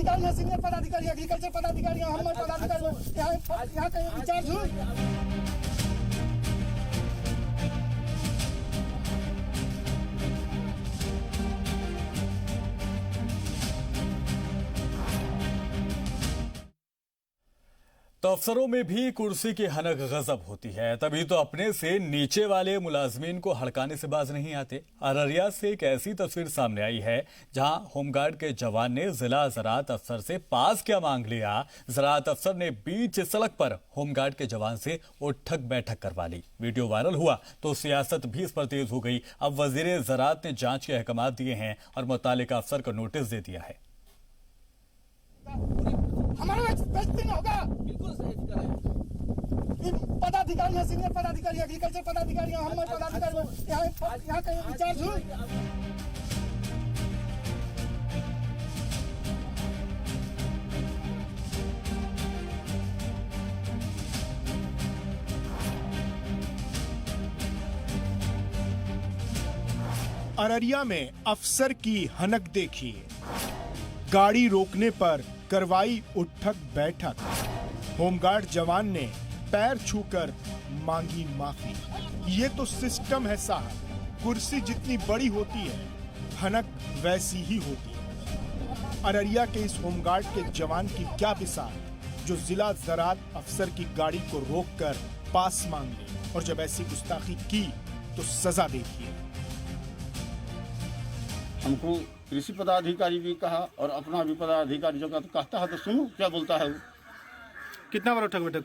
पदाधिकारी हैं, सीनियर पदाधिकारी, एग्रीकल्चर पदाधिकारी, हम पदाधिकारी यहाँ कहीं इंचार्ज हूँ। तो अफसरों में भी कुर्सी की हनक गजब होती है, तभी तो अपने से नीचे वाले मुलाजमीन को हड़काने से बाज नहीं आते। अररिया से एक ऐसी तस्वीर सामने आई है जहां होमगार्ड के जवान ने जिला ज़राअत अफसर से पास क्या मांग लिया। ज़राअत अफसर ने बीच सड़क पर होमगार्ड के जवान से उठक बैठक करवा ली। वीडियो वायरल हुआ तो सियासत भी इस पर तेज हो गई। अब वजीर ज़राअत ने जांच के अहकाम दिए हैं और मुतालिका अफसर को नोटिस दे दिया है। हमारा बेइज्जती होगा। बिल्कुल सही करें। पदाधिकारी हैं, सीनियर पदाधिकारी, एग्रीकल्चर पदाधिकारी, हम पदाधिकारी यहाँ कहीं इंचार्ज हूँ। अररिया में अफसर की हनक देखिए। गाड़ी रोकने पर करवाई उठक बैठक। होमगार्ड जवान ने पैर छूकर मांगी माफी। ये तो सिस्टम है साहब। कुर्सी जितनी बड़ी होती है, हनक वैसी ही होती है। अररिया के इस होमगार्ड के जवान की क्या मिसाल, जो जिला ज़राअत अफसर की गाड़ी को रोककर पास मांग ले, और जब ऐसी गुस्ताखी की तो सजा देखिए। हमको कृषि पदाधिकारी भी कहा और अपना भी पदाधिकारी जो कहता है तो सुनो क्या बोलता है वो। कितना बार उठक बैठक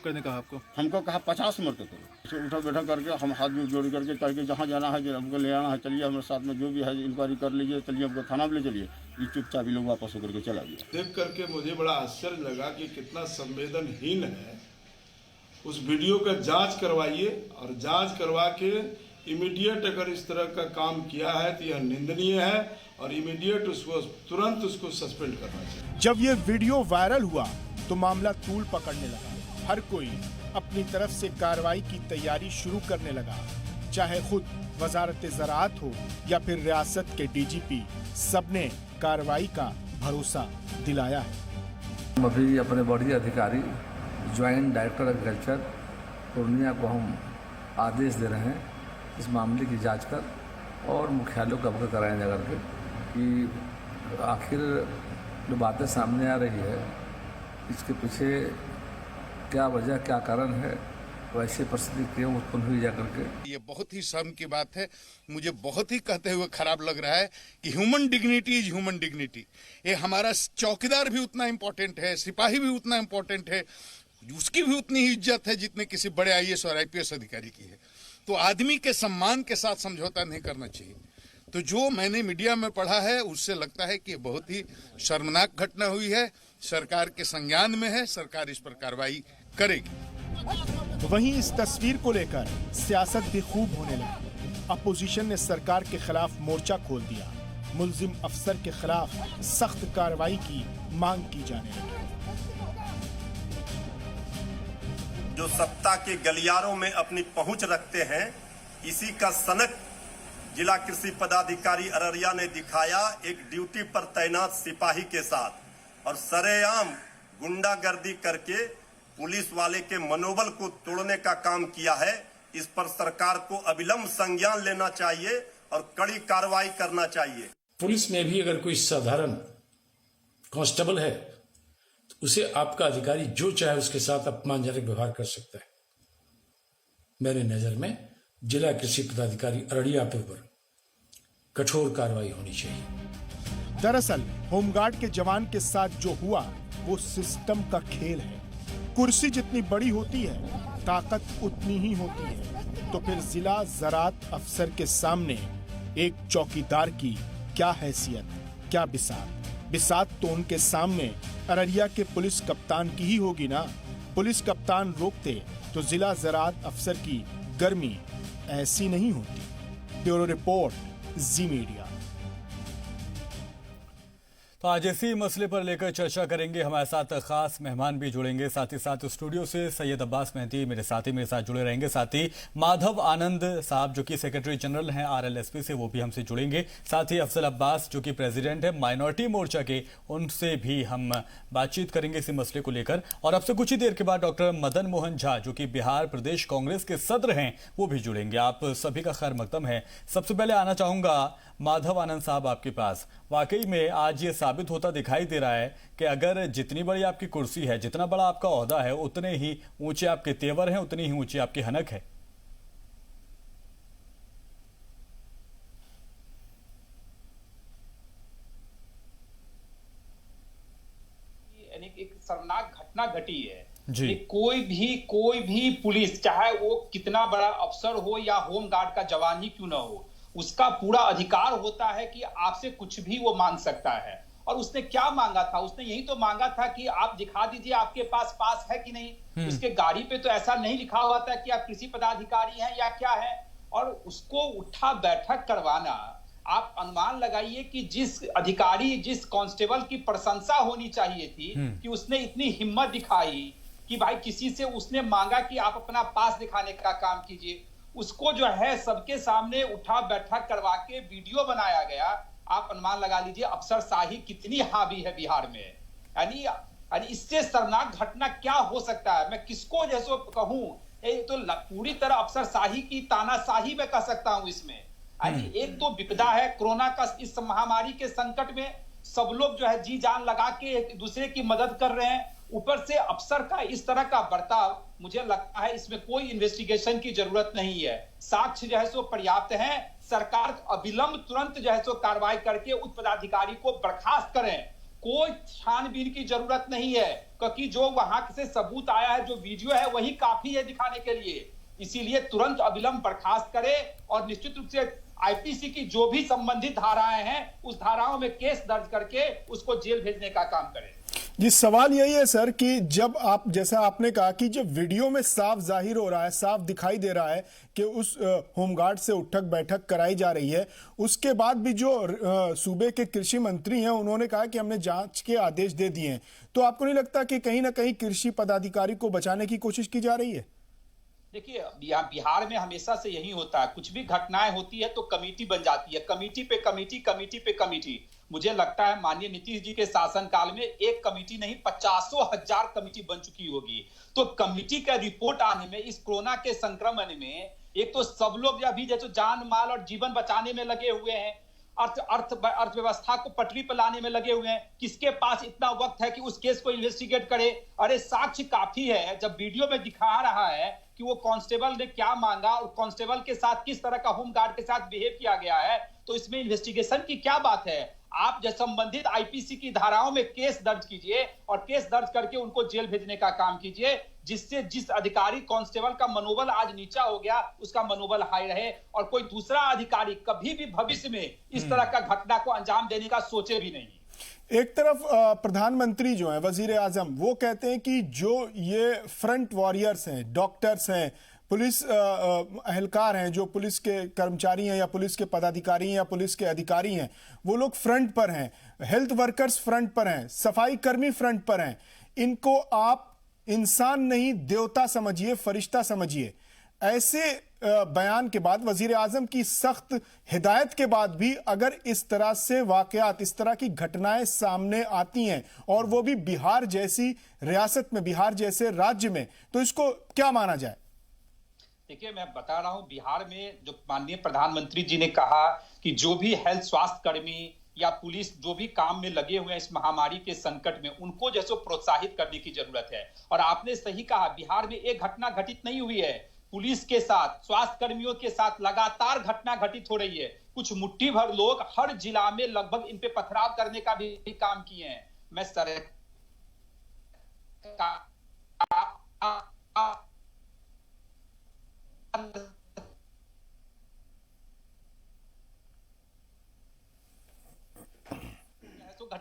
करने कहा आपको? हमको कहा 50 मरतबा उठक बैठक करके हम हाथ में जोड़ करके करके जहाँ जाना है जो हमको ले आना है, चलिए हमारे साथ में जो भी है इंक्वायरी कर लीजिए, चलिए हमको थाना में ले चलिए। ये चुपचाप ही लोग वापस होकर के चला गया। देख करके मुझे बड़ा आश्चर्य लगा कि कितना संवेदनहीन है। उस वीडियो का जांच करवाइए और जांच करवा के इमीडिएट अगर इस तरह का काम किया है तो यह निंदनीय है और इमीडिएट उसको तुरंत उसको सस्पेंड करना चाहिए। जब ये वीडियो वायरल हुआ तो मामला तूल पकड़ने लगा। हर कोई अपनी तरफ से कार्रवाई की तैयारी शुरू करने लगा, चाहे खुद वजारत ज़राअत हो या फिर रियासत के डीजीपी, सबने कार्रवाई का भरोसा दिलाया है। हम अभी अपने बॉडी अधिकारी ज्वाइंट डायरेक्टर एग्रीकल्चर पूर्णिया को हम आदेश दे रहे हैं इस मामले की जांच कर और मुख्यालय को अवगत कराएं जाकर के कि आखिर जो बातें सामने आ रही है इसके पीछे क्या वजह, क्या कारण है, वैसे परिस्थिति क्यों उत्पन्न हुई जाकर के। ये बहुत ही शर्म की बात है। मुझे बहुत ही कहते हुए खराब लग रहा है कि human dignity is human dignity. ये हमारा चौकीदार भी उतना इम्पोर्टेंट है, सिपाही भी उतना इम्पोर्टेंट है, उसकी भी उतनी ही इज्जत है जितनी किसी बड़े IAS और IPS अधिकारी की है। तो आदमी के सम्मान के साथ समझौता नहीं करना चाहिए। तो जो मैंने मीडिया में पढ़ा है उससे लगता है कि बहुत ही शर्मनाक घटना हुई है। सरकार के संज्ञान में है, सरकार इस पर कार्रवाई करेगी। वहीं इस तस्वीर को लेकर सियासत भी खूब होने लगी। अपोजिशन ने सरकार के खिलाफ मोर्चा खोल दिया। मुल्जिम अफसर के खिलाफ सख्त कार्रवाई की मांग की जाने लगी। जो सत्ता के गलियारों में अपनी पहुंच रखते हैं, इसी का सनक जिला कृषि पदाधिकारी अररिया ने दिखाया एक ड्यूटी पर तैनात सिपाही के साथ, और सरेआम गुंडागर्दी करके पुलिस वाले के मनोबल को तोड़ने का काम किया है। इस पर सरकार को अविलंब संज्ञान लेना चाहिए और कड़ी कार्रवाई करना चाहिए। पुलिस में भी अगर कोई साधारण कांस्टेबल है तो उसे आपका अधिकारी जो चाहे उसके साथ अपमानजनक व्यवहार कर सकता है। मेरे नजर में जिला कृषि पदाधिकारी अररिया पे ऊपर कठोर कार्रवाई होनी चाहिए। दरअसल होमगार्ड के जवान के साथ जो हुआ वो सिस्टम का खेल है। कुर्सी जितनी बड़ी होती है, ताकत उतनी ही होती है। तो फिर जिला ज़राअत अफसर के सामने एक चौकीदार की क्या हैसियत, क्या बिसात तो उनके सामने अररिया के पुलिस कप्तान की ही होगी ना। पुलिस कप्तान रोकते तो जिला ज़राअत अफसर की गर्मी ऐसी नहीं होती। ब्यूरो रिपोर्ट, जी मीडिया। तो आज इसी मसले पर लेकर चर्चा करेंगे। हमारे साथ खास मेहमान भी जुड़ेंगे, साथ ही साथ स्टूडियो से सैयद अब्बास मेहदी मेरे साथ जुड़े रहेंगे। साथ ही माधव आनंद साहब जो कि सेक्रेटरी जनरल हैं RLSP से, वो भी हमसे जुड़ेंगे। साथ ही अफजल अब्बास जो कि प्रेसिडेंट है माइनॉरिटी मोर्चा के, उनसे भी हम बातचीत करेंगे इसी मसले को लेकर। और अब से कुछ ही देर के बाद डॉक्टर मदन मोहन झा जो कि बिहार प्रदेश कांग्रेस के सदर हैं, वो भी जुड़ेंगे। आप सभी का खैर मकदम है। सबसे पहले आना चाहूंगा माधव आनंद साहब आपके पास। वाकई में आज ये साबित होता दिखाई दे रहा है कि अगर जितनी बड़ी आपकी कुर्सी है, जितना बड़ा आपका ओहदा है, उतने ही ऊंचे आपके तेवर हैं, उतनी ही ऊंची आपकी हनक है। एक शर्मनाक घटना घटी है जी। कि कोई भी पुलिस, चाहे वो कितना बड़ा अफसर हो या होमगार्ड का जवान ही क्यों ना हो, उसका पूरा अधिकार होता है कि आपसे कुछ भी वो मांग सकता है। और उसने क्या मांगा था? उसने यही तो मांगा था कि आप दिखा दीजिए आपके पास है कि नहीं। उसके गाड़ी पे तो ऐसा नहीं लिखा हुआ था कि आप कृषि पदाधिकारी हैं या क्या है। और उसको उठा बैठक करवाना, आप अनुमान लगाइए कि जिस अधिकारी, जिस कांस्टेबल की प्रशंसा होनी चाहिए थी कि उसने इतनी हिम्मत दिखाई कि भाई किसी से उसने मांगा कि आप अपना पास दिखाने का काम कीजिए, उसको जो है सबके सामने उठा बैठक करवा के वीडियो बनाया गया। आप अनुमान लगा लीजिए अफसरशाही कितनी हावी है बिहार में। यानी इससे शर्मनाक घटना क्या हो सकता है? मैं किसको जैसो कहूं, तो पूरी तरह अफसरशाही की तानाशाही में कह सकता हूं इसमें। एक तो विपदा है कोरोना का, इस महामारी के संकट में सब लोग जो है जी जान लगा के एक दूसरे की मदद कर रहे हैं। ऊपर से अफसर का इस तरह का बर्ताव, मुझे लगता है इसमें कोई इन्वेस्टिगेशन की जरूरत नहीं है। साक्ष्य जो है सो पर्याप्त है। सरकार अविलंब तुरंत जो है सो कार्रवाई करके उस पदाधिकारी को बर्खास्त करें। कोई छानबीन की जरूरत नहीं है, क्योंकि जो वहां से सबूत आया है, जो वीडियो है, वही काफी है दिखाने के लिए। इसीलिए तुरंत अविलंब बर्खास्त करे और निश्चित रूप से IPC की जो भी संबंधित धाराएं हैं, उस धाराओं में केस दर्ज करके उसको जेल भेजने का काम करें। जी, सवाल यही है सर कि जब आप, जैसा आपने कहा कि जब वीडियो में साफ जाहिर हो रहा है, साफ दिखाई दे रहा है कि उस होमगार्ड से उठक बैठक कराई जा रही है, उसके बाद भी जो सूबे के कृषि मंत्री हैं उन्होंने कहा कि हमने जांच के आदेश दे दिए हैं, तो आपको नहीं लगता कि कहीं ना कहीं कृषि पदाधिकारी को बचाने की कोशिश की जा रही है? देखिए, बिहार में हमेशा से यही होता है, कुछ भी घटनाएं होती है तो कमेटी बन जाती है, कमेटी पे कमेटी, कमेटी पे कमेटी। मुझे लगता है माननीय नीतीश जी के शासनकाल में एक कमेटी नहीं 50,000 कमेटी बन चुकी होगी। तो कमेटी का रिपोर्ट आने में, इस कोरोना के संक्रमण में, एक तो सब लोग अभी जैसे जान माल और जीवन बचाने में लगे हुए हैं, अर्थव्यवस्था को पटरी पर लाने में लगे हुए हैं। किसके पास इतना वक्त है कि उस केस को इन्वेस्टिगेट करे? अरे साक्ष्य काफी है। जब वीडियो में दिखा रहा है कि वो कांस्टेबल ने क्या मांगा और कांस्टेबल के साथ किस तरह का होमगार्ड के साथ बिहेव किया गया है, तो इसमें इन्वेस्टिगेशन की क्या बात है? आप जो संबंधित IPC की धाराओं में केस दर्ज कीजिए और केस दर्ज करके उनको जेल भेजने का काम कीजिए, जिससे जिस अधिकारी कांस्टेबल का मनोबल आज नीचा हो गया, उसका मनोबल हाई रहे और कोई दूसरा अधिकारी कभी भी भविष्य में इस तरह का घटना को अंजाम देने का सोचे भी नहीं। एक तरफ प्रधानमंत्री जो हैं, वजीर आजम, वो कहते हैं कि जो ये फ्रंट वॉरियर्स हैं, डॉक्टर्स हैं, पुलिस अहलकार हैं, जो पुलिस के कर्मचारी हैं या पुलिस के पदाधिकारी हैं या पुलिस के अधिकारी हैं, वो लोग फ्रंट पर हैं, हेल्थ वर्कर्स फ्रंट पर हैं, सफाई कर्मी फ्रंट पर हैं, इनको आप इंसान नहीं देवता समझिए, फरिश्ता समझिए। ऐसे बयान के बाद, वजीर आजम की सख्त हिदायत के बाद भी अगर इस तरह से वाकयात, इस तरह की घटनाएं सामने आती हैं और वो भी बिहार जैसी रियासत में, बिहार जैसे राज्य में, तो इसको क्या माना जाए? देखिए, मैं बता रहा हूं, बिहार में जो माननीय प्रधानमंत्री जी ने कहा कि जो भी हेल्थ स्वास्थ्य कर्मी या पुलिस जो भी काम में लगे हुए हैं इस महामारी के संकट में, उनको जैसे प्रोत्साहित करने की जरूरत है। और आपने सही कहा, बिहार में एक घटना घटित नहीं हुई है, पुलिस के साथ, स्वास्थ्य कर्मियों के साथ लगातार घटना घटित हो रही है। कुछ मुट्ठी भर लोग हर जिला में लगभग इन पे पथराव करने का भी काम किए हैं। मैं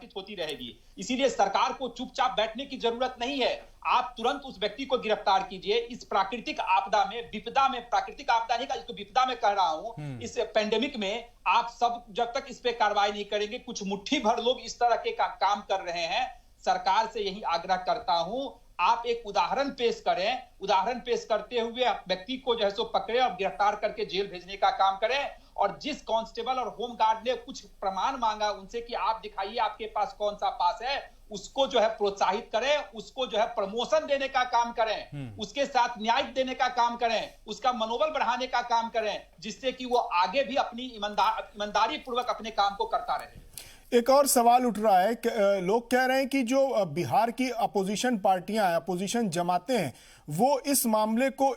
घटित होती रहेगी। इसीलिए सरकार को चुपचाप बैठने की जरूरत नहीं है, आप तुरंत उस व्यक्ति को गिरफ्तार कीजिए। इस प्राकृतिक आपदा में, विपदा में, प्राकृतिक आपदा नहीं का इसको विपदा में कह रहा हूं, इस पेंडेमिक में आप सब जब तक इस पे कार्रवाई नहीं करेंगे, कुछ मुट्ठी भर लोग इस तरह के काम कर रहे हैं। सरकार से यही आग्रह करता हूं, आप एक उदाहरण पेश करें, उदाहरण पेश करते हुए व्यक्ति को जो है सो पकड़े और गिरफ्तार करके जेल भेजने का काम करें। और जिस कांस्टेबल और होमगार्ड ने कुछ प्रमाण मांगा उनसे कि आप दिखाइए आपके पास कौन सा पास है, उसको जो है प्रोत्साहित करें, उसको जो है प्रमोशन देने का काम करें, उसके साथ न्याय देने का काम करें, उसका मनोबल बढ़ाने का काम करें, जिससे कि वो आगे भी अपनी ईमानदारी पूर्वक अपने काम को करता रहे। एक और सवाल उठ रहा है, लोग कह रहे हैं कि जो बिहार की अपोजिशन पार्टियां हैं, अपोजिशन जमातें हैं, वो इस मामले को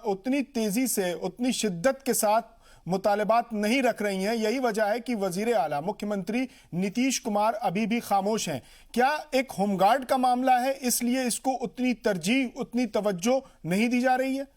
उतनी तेजी से, उतनी शिद्दत के साथ मुतालबात नहीं रख रही हैं। यही वजह है कि वजीर आला मुख्यमंत्री नीतीश कुमार अभी भी खामोश हैं। क्या एक होमगार्ड का मामला है इसलिए इसको उतनी तरजीह, उतनी तवज्जो नहीं दी जा रही है?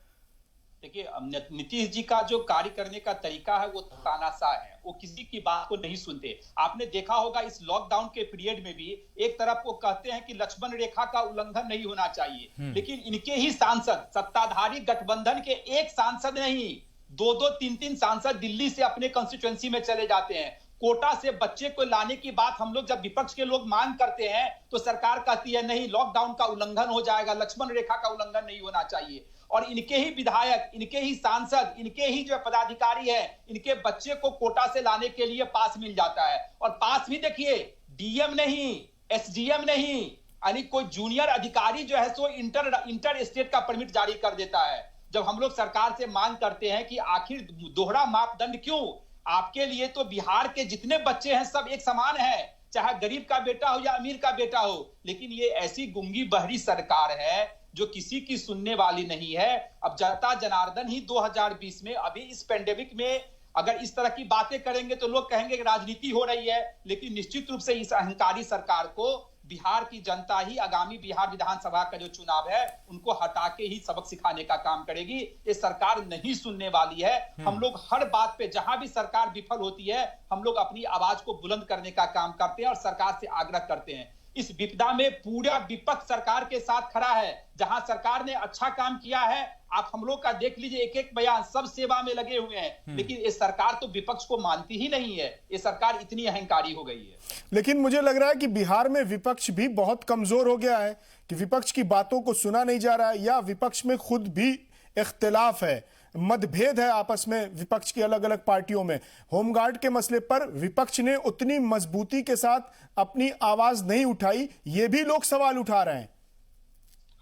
देखिए, नीतीश जी का जो कार्य करने का तरीका है वो तानाशाह है, वो किसी की बात को नहीं सुनते। आपने देखा होगा इस लॉकडाउन के पीरियड में भी एक तरफ वो कहते हैं कि लक्ष्मण रेखा का उल्लंघन नहीं होना चाहिए, लेकिन इनके ही सांसद, सत्ताधारी गठबंधन के एक सांसद नहीं, 2-2, 3-3 सांसद दिल्ली से अपने कंस्टिट्यूएंसी में चले जाते हैं। कोटा से बच्चे को लाने की बात हम लोग जब विपक्ष के लोग मांग करते हैं तो सरकार कहती है नहीं, लॉकडाउन का उल्लंघन हो जाएगा, लक्ष्मण रेखा का उल्लंघन नहीं होना चाहिए। और इनके ही विधायक, इनके ही सांसद, इनके ही जो पदाधिकारी हैं, इनके बच्चे को कोटा से लाने के लिए पास मिल जाता है। और पास भी देखिए, डीएम नहीं, एसडीएम नहीं, यानी कोई जूनियर अधिकारी जो है सो इंटर स्टेट का परमिट जारी कर देता है। जब हम लोग सरकार से मांग करते हैं कि आखिर दोहरा मापदंड क्यों? आपके लिए तो बिहार के जितने बच्चे हैं सब एक समान है, चाहे गरीब का बेटा हो या अमीर का बेटा हो। लेकिन ये ऐसी गुंगी बहरी सरकार है जो किसी की सुनने वाली नहीं है। अब जनता जनार्दन ही 2020 में, अभी इस पेंडेमिक में अगर इस तरह की बातें करेंगे तो लोग कहेंगे कि राजनीति हो रही है, लेकिन निश्चित रूप से इस अहंकारी सरकार को बिहार की जनता ही आगामी बिहार विधानसभा का जो चुनाव है उनको हटा के ही सबक सिखाने का काम करेगी। ये सरकार नहीं सुनने वाली है। हम लोग हर बात पे, जहां भी सरकार विफल होती है, हम लोग अपनी आवाज को बुलंद करने का काम करते हैं और सरकार से आग्रह करते हैं। इस विपदा में पूरा विपक्ष सरकार के साथ खड़ा है। जहां सरकार ने अच्छा काम किया है, आप हम लोग का देख लीजिए, एक एक बयान, सब सेवा में लगे हुए हैं। लेकिन ये सरकार तो विपक्ष को मानती ही नहीं है। ये सरकार इतनी अहंकारी हो गई है। लेकिन मुझे लग रहा है कि बिहार में विपक्ष भी बहुत कमजोर हो गया है, कि विपक्ष की बातों को सुना नहीं जा रहा है, या विपक्ष में खुद भी इख्तिलाफ है, मतभेद है आपस में विपक्ष की अलग अलग पार्टियों में। होमगार्ड के मसले पर विपक्ष ने उतनी मजबूती के साथ अपनी आवाज नहीं उठाई, ये भी लोग सवाल उठा रहे हैं।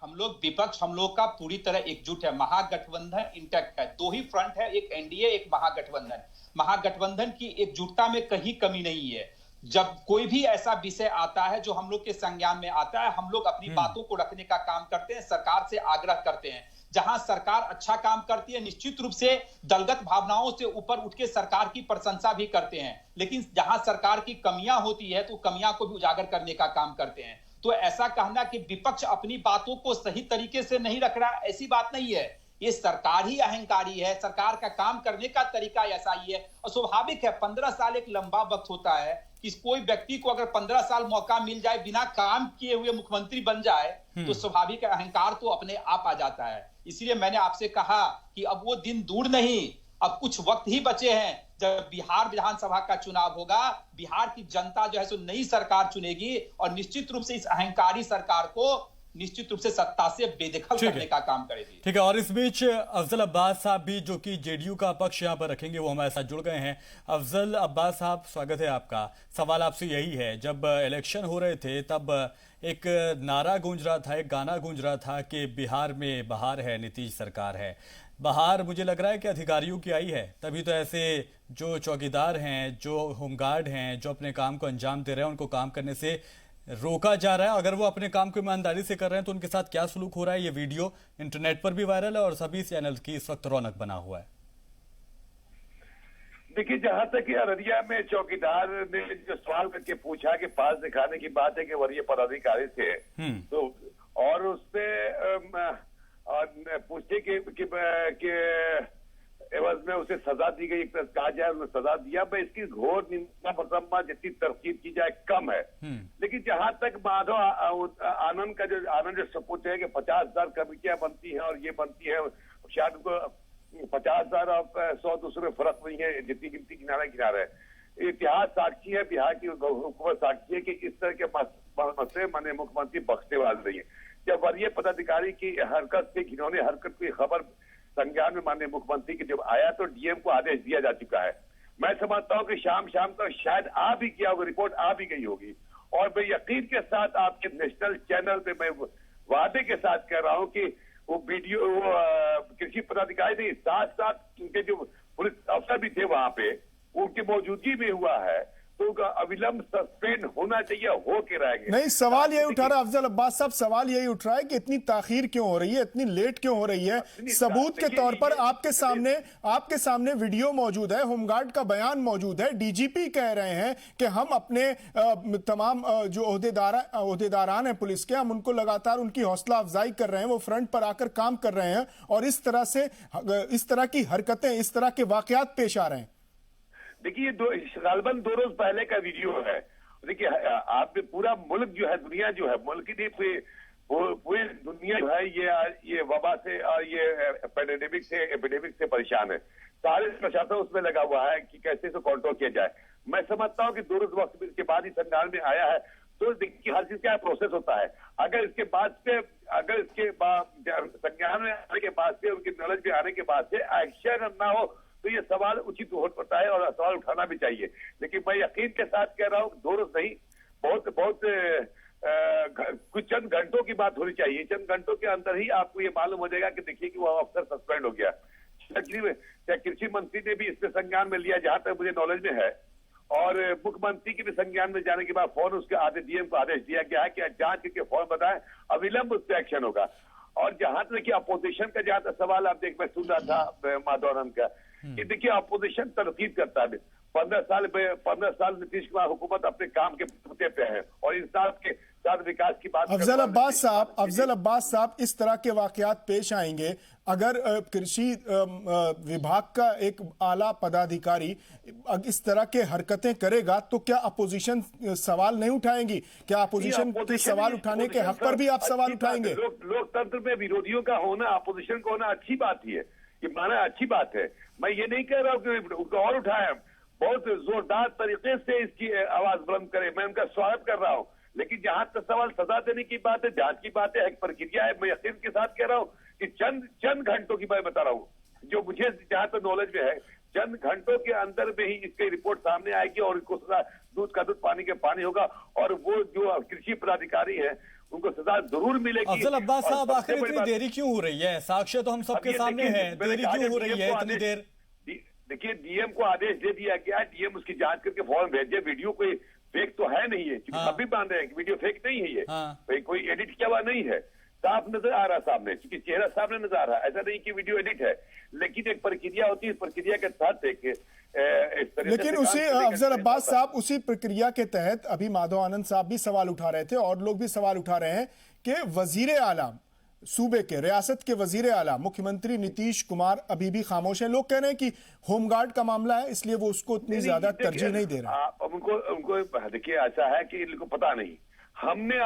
हम लोग विपक्ष, हम लोग का पूरी तरह एकजुट है। महागठबंधन इंटैक्ट है, दो ही फ्रंट है, एक एनडीए, एक महागठबंधन। महागठबंधन की एकजुटता में कहीं कमी नहीं है। जब कोई भी ऐसा विषय आता है जो हम लोग के संज्ञान में आता है, हम लोग अपनी बातों को रखने का काम करते हैं, सरकार से आग्रह करते हैं। जहां सरकार अच्छा काम करती है, निश्चित रूप से दलगत भावनाओं से ऊपर उठ के सरकार की प्रशंसा भी करते हैं। लेकिन जहां सरकार की कमियां होती है तो कमियां को भी उजागर करने का काम करते हैं। तो ऐसा कहना कि विपक्ष अपनी बातों को सही तरीके से नहीं रख रहा, ऐसी बात नहीं है। ये सरकार ही अहंकारी है, सरकार का काम करने का तरीका ऐसा ही है। और स्वाभाविक है, 15 साल एक लंबा वक्त होता है कि कोई व्यक्ति को अगर 15 साल मौका मिल जाए, बिना काम किए हुए मुख्यमंत्री बन जाए, तो स्वाभाविक अहंकार तो अपने आप आ जाता है। इसलिए मैंने आपसे कहा कि अब वो दिन दूर नहीं, अब कुछ वक्त ही बचे हैं जब बिहार विधानसभा का चुनाव होगा। बिहार की जनता जो है सो नई सरकार चुनेगी और निश्चित रूप से इस अहंकारी सरकार को निश्चित रूप से सत्ता से बेदखल करने का काम करेगी। ठीक है। और इस बीच अफजल अब्बास साहब भी, जो कि जेडीयू का पक्ष यहाँ पर रखेंगे, वो हमारे साथ जुड़ गए हैं। अफजल अब्बास साहब, स्वागत है आपका। सवाल आपसे यही है, जब इलेक्शन हो रहे थे तब एक नारा गूंज रहा था, एक गाना गूंज रहा था कि बिहार में बहार है, नीतीश सरकार है। बहार मुझे लग रहा है कि अधिकारियों की आई है, तभी तो ऐसे जो चौकीदार हैं, जो होमगार्ड हैं, जो अपने काम को अंजाम दे रहे हैं, उनको काम करने से रोका जा रहा है। अगर वो अपने काम को ईमानदारी से कर रहे हैं तो उनके साथ क्या सलूक हो रहा है, ये वीडियो इंटरनेट पर भी वायरल है और सभी चैनल की इस वक्त रौनक बना हुआ है। देखिए, जहां तक कि अररिया में चौकीदार ने जो सवाल करके पूछा कि पास दिखाने की बात है कि वरीय पदाधिकारी थे, तो और उससे पूछते कि एवज में उसे सजा दी गई, एक तरह कहा जाए उन्हें सजा दिया। मैं इसकी घोर निंदा मुकदमा जितनी तरकीब की जाए कम है। लेकिन जहां तक माधव आनंद का जो सपूत है कि 50,000 कमेटियां बनती हैं और ये बनती है, शायद उनको 50,000 और 100-200 में फर्क नहीं है, जितनी गिनती किनारे किनारे। इतिहास साक्षी है, बिहार की हुकूमत साक्षी है कि इस तरह के मसले माननीय मुख्यमंत्री बख्शने वाले नहीं है। जब वरीय पदाधिकारी की हरकत से घिनौनी हरकत की खबर संज्ञान में माननीय मुख्यमंत्री के जब आया तो डीएम को आदेश दिया जा चुका है। मैं समझता हूं कि शाम तक शायद आ भी गया होगा, रिपोर्ट आ भी गई होगी। और मैं यकीन के साथ आपके नेशनल चैनल पे मैं वादे के साथ कह रहा हूं कि वो वीडियो कृषि पदाधिकारी नहीं, साथ उनके जो पुलिस अफसर भी थे वहां पे, उनकी मौजूदगी में हुआ है, तो उनका अविलंब सस्पेंड होना चाहिए, हो के रहेंगे। नहीं, सवाल यही उठा रहा अफजल अब्बास साहब, सवाल यही उठ रहा है कि इतनी ताखीर क्यों हो रही है, इतनी लेट क्यों हो रही है। सबूत के तौर पर आपके सामने वीडियो मौजूद है, होमगार्ड का बयान मौजूद है, डीजीपी कह रहे हैं कि हम अपने तमाम जो ओहदेदारान हैं पुलिस के, हम उनको लगातार उनकी हौसला अफजाई कर रहे हैं, वो फ्रंट पर आकर काम कर रहे हैं और इस तरह की हरकतें, इस तरह के वाकयात पेश आ रहे हैं। देखिए, गालबन 2 रोज पहले का वीडियो है। देखिए, आप पूरा मुल्क जो है, दुनिया जो है, मुल्क की पूरी दुनिया जो है ये वबा से और ये एपिडेमिक से परेशान है। सारे प्रशासन उसमें लगा हुआ है कि कैसे इसे कंट्रोल किया जाए। मैं समझता हूँ कि 2 रोज वक्त के बाद ही संज्ञान में आया है, तो देखिए हर चीज का प्रोसेस होता है। अगर इसके बाद संज्ञान में आने के बाद से, उनकी नॉलेज में आने के बाद से एक्शन ना हो तो ये सवाल उचित हो पड़ता है और सवाल उठाना भी चाहिए। लेकिन मैं यकीन के साथ कह रहा हूँ, 2 रोज नहीं, बहुत कुछ चंद घंटों की बात होनी चाहिए। चंद घंटों के अंदर ही आपको ये मालूम हो जाएगा कि देखिए कि वो अफसर सस्पेंड हो गया। कृषि मंत्री ने भी इसमें संज्ञान में लिया, जहां तक मुझे नॉलेज में है, और मुख्यमंत्री के भी संज्ञान में जाने के बाद फौरन उसके डीएम को आदेश दिया गया है कि जांच करके फौरन बताएं, अविलंब उस पर एक्शन होगा। और जहां तक अपोजिशन का जहां तक सवाल आप मैं सुन रहा था माधवानंद का, कि देखिए अपोजिशन तरकीब करता है। 15 साल नीतीश कुमार हुकूमत अपने काम के पुते पे है और इंसाफ के साथ विकास की बात। अफजल अब्बास साहब, इस तरह के वाकयात पेश आएंगे अगर कृषि विभाग का एक आला पदाधिकारी इस तरह के हरकतें करेगा तो क्या अपोजिशन सवाल नहीं उठाएंगी? क्या अपोजिशन के सवाल उठाने के हक पर भी आप सवाल उठाएंगे? लोकतंत्र में विरोधियों का होना, अपोजिशन का होना अच्छी बात ही है, ये माना अच्छी बात है। मैं ये नहीं कह रहा हूँ कि उनको और उठाए, बहुत जोरदार तरीके से इसकी आवाज बुलंद करे, मैं उनका स्वागत कर रहा हूँ। लेकिन जहां तक सवाल सजा देने की बात है, जांच की बात है, एक प्रक्रिया है। मैं यकीन के साथ कह रहा हूँ कि चंद घंटों की मैं बता रहा हूँ, जो मुझे जहां तक नॉलेज में है, चंद घंटों के अंदर में ही इसकी रिपोर्ट सामने आएगी और इनको सजा, दूध का दूध पानी के पानी होगा और वो जो कृषि पदाधिकारी है उनको सजा जरूर मिलेगी। अफजल अब्बास साहब, आखिर इतनी देरी क्यों हो रही है? साक्ष्य तो हम सबके सामने हैं, देरी क्यों हो रही है इतनी देर? देखिए, डीएम को आदेश दे दिया गया, डीएम उसकी जांच करके फौरन भेजे। वीडियो कोई फेक तो है नहीं है, क्योंकि सब भी मान रहे हैं कि वीडियो फेक नहीं है, ये कोई एडिट किया हुआ नहीं है, साफ नजर आ रहा सामने, क्योंकि चेहरा सामने नजर आ रहा है। ऐसा नहीं कि वीडियो एडिट है, लेकिन एक प्रक्रिया होती है, प्रक्रिया के तहत लेकिन उसी अफजल अब्बास साहब, उसी प्रक्रिया के तहत अभी माधव आनंद साहब भी सवाल उठा रहे थे और लोग भी सवाल उठा रहे हैं कि वजीर आला सूबे के, रियासत के वजीर आला मुख्यमंत्री नीतीश कुमार अभी भी खामोश हैं। लोग कह रहे हैं कि होमगार्ड का मामला है, इसलिए वो उसको इतनी ज्यादा तरजीह नहीं दे रहे। उनको देखिए, ऐसा है कि इनको पता नहीं। हमने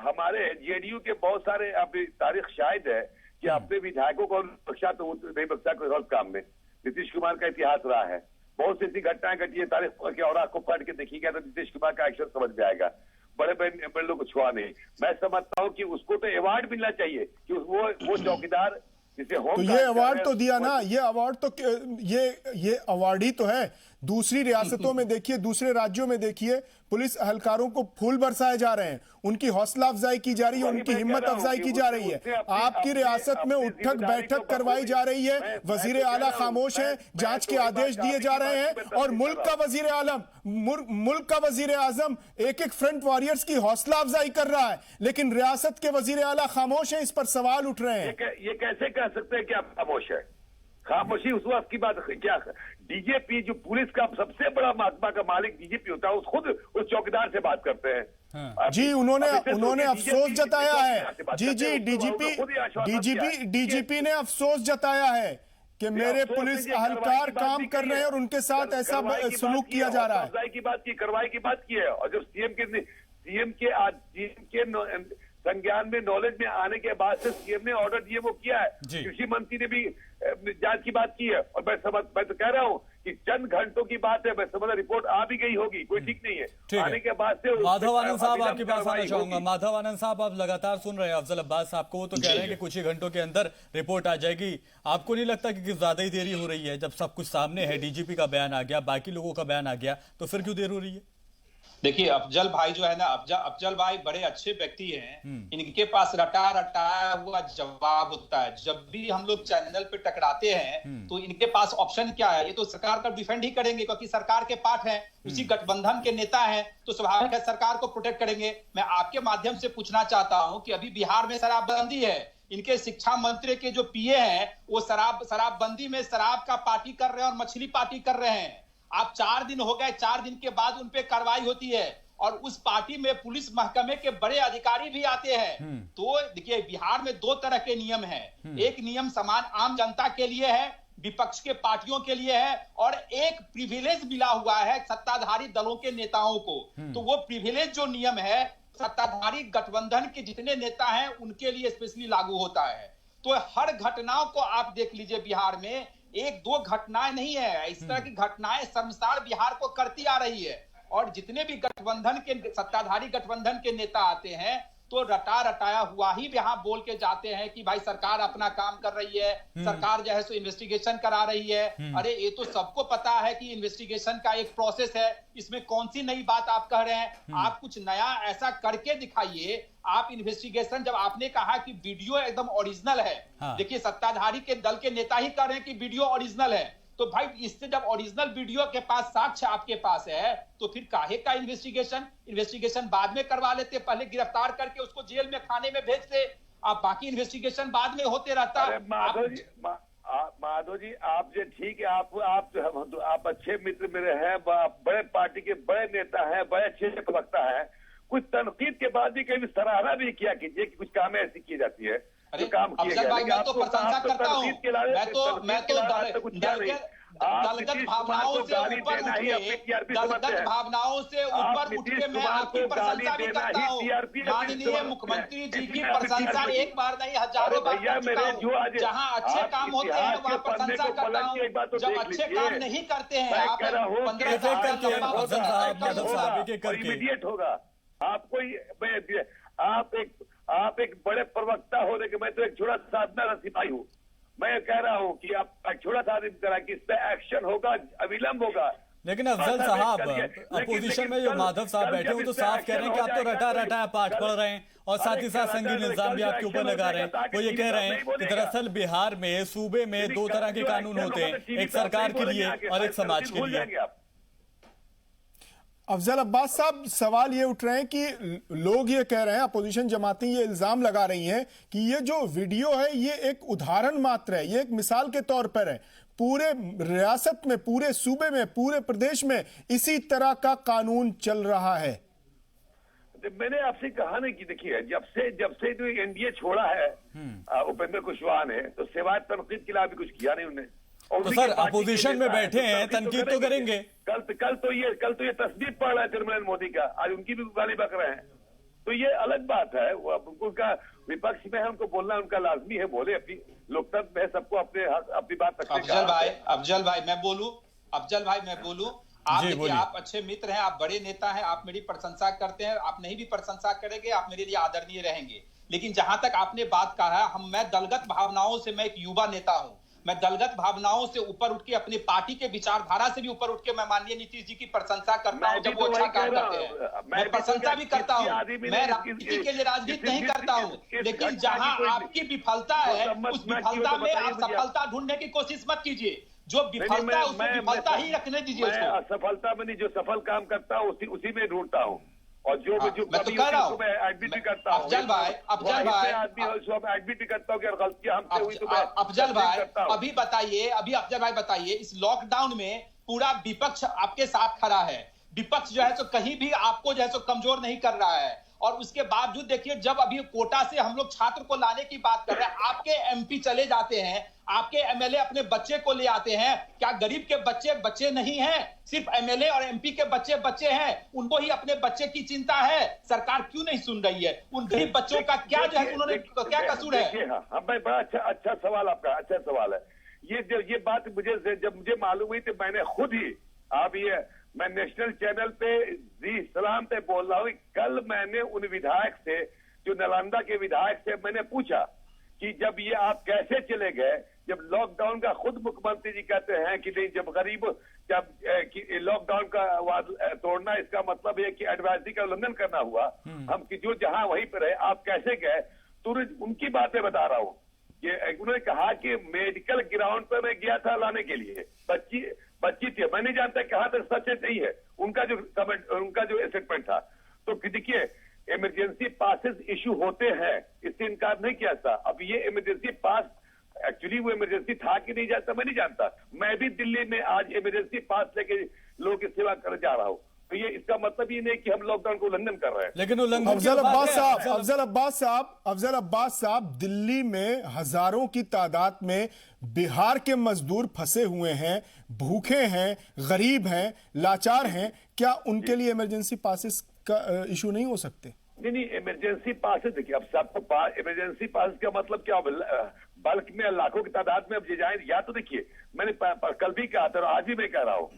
हमारे जेडीयू के बहुत सारे अभी तारीख शायद है कि अपने विधायकों को बख्शा तो नहीं बख्शा कोई गलत काम में। नीतीश कुमार का इतिहास रहा है, बहुत सी ऐसी घटनाएं घटी है, तारीख के और आपको पढ़ के देखिएगा तो नीतीश कुमार का एक्शन समझ में आएगा। बड़े लोग को छुआ नहीं। मैं समझता हूँ कि उसको तो अवार्ड मिलना चाहिए कि वो चौकीदार जिसे तो ये अवार्ड तो दिया ना, ये अवार्ड तो ये अवार्ड ही तो है। दूसरी रियासतों में देखिए, दूसरे राज्यों में देखिए, पुलिस एहलकारों को फूल बरसाए जा रहे हैं, उनकी हौसला अफजाई की जा रही है, उनकी हिम्मत अफजाई की जा रही है। आपकी रियासत में उठक बैठक करवाई जा रही है, वजीर आला खामोश है, जांच के आदेश दिए जा रहे हैं और मुल्क का वजीर आजम एक फ्रंट वॉरियर्स की हौसला अफजाई कर रहा है, लेकिन रियासत के वजीर आला खामोश है। इस पर सवाल उठ रहे हैं। ये कैसे कह सकते हैं कि आप खामोश है? खामोशी उस वक्त की बात क्या? डीजीपी जो पुलिस का सबसे बड़ा महात्मा का मालिक डीजीपी होता है, खुद उस चौकीदार से बात करते हैं। जी, उन्होंने अफसोस जताया है। जी, डीजीपी ने अफसोस जताया है कि मेरे पुलिस अहलकार काम कर रहे हैं और उनके साथ ऐसा सलूक किया जा रहा है। कार्रवाई की बात की, कार्रवाई की बात की है। और जब सीएम के संज्ञान में, नॉलेज में आने के बाद से सीएम ने ऑर्डर दिए, वो किया है। कृषि मंत्री ने भी जांच की बात की है। और मैं तो कह रहा हूँ कि चंद घंटों की बात है, मैं समझ रिपोर्ट आ भी गई होगी, कोई ठीक नहीं है। आने के बाद से माधव आनंद साहब आपके पास आना चाहूंगा। माधव आनंद साहब, आप लगातार सुन रहे हैं अफजल अब्बास साहब को, वो तो कह रहे हैं कि कुछ ही घंटों के अंदर रिपोर्ट आ जाएगी। आपको नहीं लगता कि ज्यादा ही देरी हो रही है? जब सब कुछ सामने है, डीजीपी का बयान आ गया, बाकी लोगों का बयान आ गया, तो फिर क्यों देर हो रही है? देखिए, अफजल भाई जो है ना, अफजल भाई बड़े अच्छे व्यक्ति हैं। इनके पास रटाया हुआ जवाब होता है। जब भी हम लोग चैनल पे टकराते हैं तो इनके पास ऑप्शन क्या है? ये तो सरकार का डिफेंड ही करेंगे, क्योंकि सरकार के पार्ट हैं, उसी गठबंधन के नेता हैं, तो स्वाभाविक है सरकार को प्रोटेक्ट करेंगे। मैं आपके माध्यम से पूछना चाहता हूं कि अभी बिहार में शराबबंदी है, इनके शिक्षा मंत्री के जो पीए हैं वो शराबबंदी में शराब का पार्टी कर रहे हैं और मछली पार्टी कर रहे हैं। आप 4 दिन हो गए, 4 दिन के बाद उन पे कार्रवाई होती है और उस पार्टी में पुलिस महकमे के बड़े अधिकारी भी आते हैं। तो देखिए, बिहार में 2 तरह के नियम हैं। एक नियम समान आम जनता के लिए है, विपक्ष के पार्टियों के लिए है, और एक प्रिविलेज मिला हुआ है सत्ताधारी दलों के नेताओं को। तो वो प्रिविलेज जो नियम है, सत्ताधारी गठबंधन के जितने नेता हैं उनके लिए स्पेशली लागू होता है। तो हर घटनाओं को आप देख लीजिए, बिहार में 1-2 घटनाएं नहीं है, इस तरह की घटनाएं शर्मसार बिहार को करती आ रही है। और जितने भी गठबंधन के सत्ताधारी गठबंधन के नेता आते हैं तो रटाया हुआ ही यहाँ बोल के जाते हैं कि भाई सरकार अपना काम कर रही है, सरकार जो है सो इन्वेस्टिगेशन करा रही है। अरे ये तो सबको पता है कि इन्वेस्टिगेशन का एक प्रोसेस है, इसमें कौन सी नई बात आप कह रहे हैं? आप कुछ नया ऐसा करके दिखाइए। आप इन्वेस्टिगेशन, जब आपने कहा कि वीडियो एकदम ओरिजिनल है, देखिए सत्ताधारी के दल के नेता ही कह रहे हैं कि वीडियो ओरिजिनल है, तो भाई इससे जब ओरिजिनल वीडियो के पास साक्ष्य आपके पास है तो फिर काहे का इन्वेस्टिगेशन बाद में करवा लेते, पहले गिरफ्तार करके उसको जेल में खाने में भेजते, आप बाकी इन्वेस्टिगेशन बाद में होते रहता। माधव जी, आप जो ठीक है, आप अच्छे मित्र मेरे हैं, बड़े पार्टी के बड़े नेता हैं, बड़े अच्छे प्रवक्ता हैं। कुछ तनकीद के बाद भी कभी सराहना भी किया कीजिए कि कुछ काम ऐसी की जाती है। काम अफजल भाई, मैं तो प्रशंसा करता हूँ, मैं तो दलगत भावनाओं से ऊपर उठ के मैं आपकी प्रशंसा भी करता हूँ। माननीय मुख्यमंत्री जी की प्रशंसा एक बार नहीं हजारों बार करता हूँ। जहाँ अच्छे काम होते हैं वहाँ प्रशंसा करता हूँ, जब अच्छे काम नहीं करते हैं आप 15 इमीडिएट होगा। आप एक बड़े प्रवक्ता होने के, मैं तो एक छोटा साधना सिपाही हूँ। मैं कह रहा हूँ कि आप एक छोटा सा तरह की इस पे एक्शन होगा, अविलंब होगा। लेकिन अफजल साहब, अपोजिशन में जो माधव साहब बैठे हुए तो साफ कह रहे हैं कि आप तो रटा पाठ पढ़ रहे हैं और साथ ही साथ संगीन इल्जाम भी आपके ऊपर लगा रहे हैं। वो ये कह रहे हैं कि दरअसल बिहार में, सूबे में 2 तरह के कानून होते हैं, एक सरकार के लिए और एक समाज के लिए। अफजल अब्बास साहब, सवाल ये उठ रहे हैं कि लोग ये कह रहे हैं, अपोजिशन जमातें ये इल्जाम लगा रही हैं कि ये जो वीडियो है ये एक उदाहरण मात्र है, ये एक मिसाल के तौर पर है। पूरे रियासत में, पूरे सूबे में, पूरे प्रदेश में इसी तरह का कानून चल रहा है। मैंने आपसे कहा नहीं कि देखिए, जब से जो एनडीए छोड़ा है उपेंद्र कुशवाहा ने, तो सिवाय तनकीद के अलावा भी कुछ किया नहीं उन्होंने। तो सर, अपोजिशन में बैठे हैं, तनकीद तो करेंगे। कल तो ये तस्वीर पढ़ रहा है नरेंद्र मोदी का, आज उनकी भी गाली बक रहे हैं, तो ये अलग बात है। उनका विपक्ष में है, उनको बोलना उनका लाजमी है, बोले, अपनी लोकतंत्र में सबको अपनी बात रखने का। अफजल भाई मैं बोलूं, आप देखिए, आप अच्छे मित्र हैं, आप बड़े नेता हैं, आप मेरी प्रशंसा करते हैं, आप नहीं भी प्रशंसा करेंगे, आप मेरे लिए आदरणीय रहेंगे। लेकिन जहां तक आपने बात कहा है, मैं दलगत भावनाओं से, मैं एक युवा नेता हूं, मैं दलगत भावनाओं से ऊपर उठ के, अपनी पार्टी के विचारधारा से भी ऊपर उठ के मैं माननीय नीतीश जी की प्रशंसा करता हूं जब वो अच्छा काम करते हैं। मैं प्रशंसा भी करता हूं, मैं राजनीति के लिए राजनीति नहीं करता हूं, लेकिन जहां आपकी विफलता है उस विफलता में आप सफलता ढूंढने की कोशिश मत कीजिए। जो विफलता, उसमें विफलता ही रखने दीजिए उसको। सफलता में नहीं, जो सफल काम करता हूँ उसी में ढूंढता हूँ, और जो मैं तो कह रहा हूँ, एडमिट भी करता हूँ। अफजल भाई एडमिट भी करता हूँ कि गलतियां हमसे हुई तो मैं अफजल भाई अभी बताइए, इस लॉकडाउन में पूरा विपक्ष आपके साथ खड़ा है, विपक्ष जो है सो कहीं भी आपको जो है सो कमजोर नहीं कर रहा है, और उसके बावजूद देखिए, जब अभी कोटा से हम लोग छात्र को लाने की बात कर रहे हैं, आपके एमपी चले जाते हैं, आपके एमएलए अपने बच्चे को ले आते हैं। क्या गरीब के बच्चे बच्चे नहीं हैं? सिर्फ एमएलए और एमपी के बच्चे बच्चे हैं, उनको ही अपने बच्चे की चिंता है। सरकार क्यों नहीं सुन रही है? उन गरीब बच्चों का क्या जो है, उन्होंने क्या कसूर है? हाँ भाई, बड़ा अच्छा सवाल आपका, अच्छा सवाल है। ये बात जब मुझे मालूम हुई तो मैंने खुद ही, मैं नेशनल चैनल पे जी सलाम पे बोल रहा हूँ, कल मैंने उन विधायक से, जो नालंदा के विधायक से मैंने पूछा कि जब ये आप कैसे चले गए, जब लॉकडाउन का खुद मुख्यमंत्री जी कहते हैं कि नहीं, जब लॉकडाउन का तोड़ना इसका मतलब है कि एडवाइजरी का उल्लंघन करना हुआ, हम कि जो जहां वहीं पर रहे, आप कैसे गए? तुरंत उनकी बातें बता रहा हूँ। उन्होंने कहा कि मेडिकल ग्राउंड पर मैं गया था लाने के लिए, बच्ची थी, मैं नहीं जानता कहां तक सच है नहीं है, उनका जो स्टेटमेंट था। तो देखिए, इमरजेंसी पासेस इशू होते हैं, इससे इनकार नहीं किया था। अब ये इमरजेंसी पास एक्चुअली वो इमरजेंसी था कि नहीं जाता मैं नहीं जानता। मैं भी दिल्ली में आज इमरजेंसी पास लेके लोगों की सेवा कर जा रहा हूँ, तो ये इसका मतलब ये नहीं कि हम लॉकडाउन को उल्लंघन कर रहे हैं। लेकिन उल्लंघन अफजल अब्बास साहब, दिल्ली में हजारों की तादाद में बिहार के मजदूर फंसे हुए हैं, भूखे हैं, गरीब हैं, लाचार हैं। क्या उनके लिए इमरजेंसी पासेस का इशू नहीं हो सकते? नहीं, इमरजेंसी पासेस देखिए, अब सबको इमरजेंसी पास का मतलब क्या, बल्क में लाखों की तादाद में अब ये जाए। या तो देखिए, मैंने कल भी कहा था और आज भी मैं कह रहा हूँ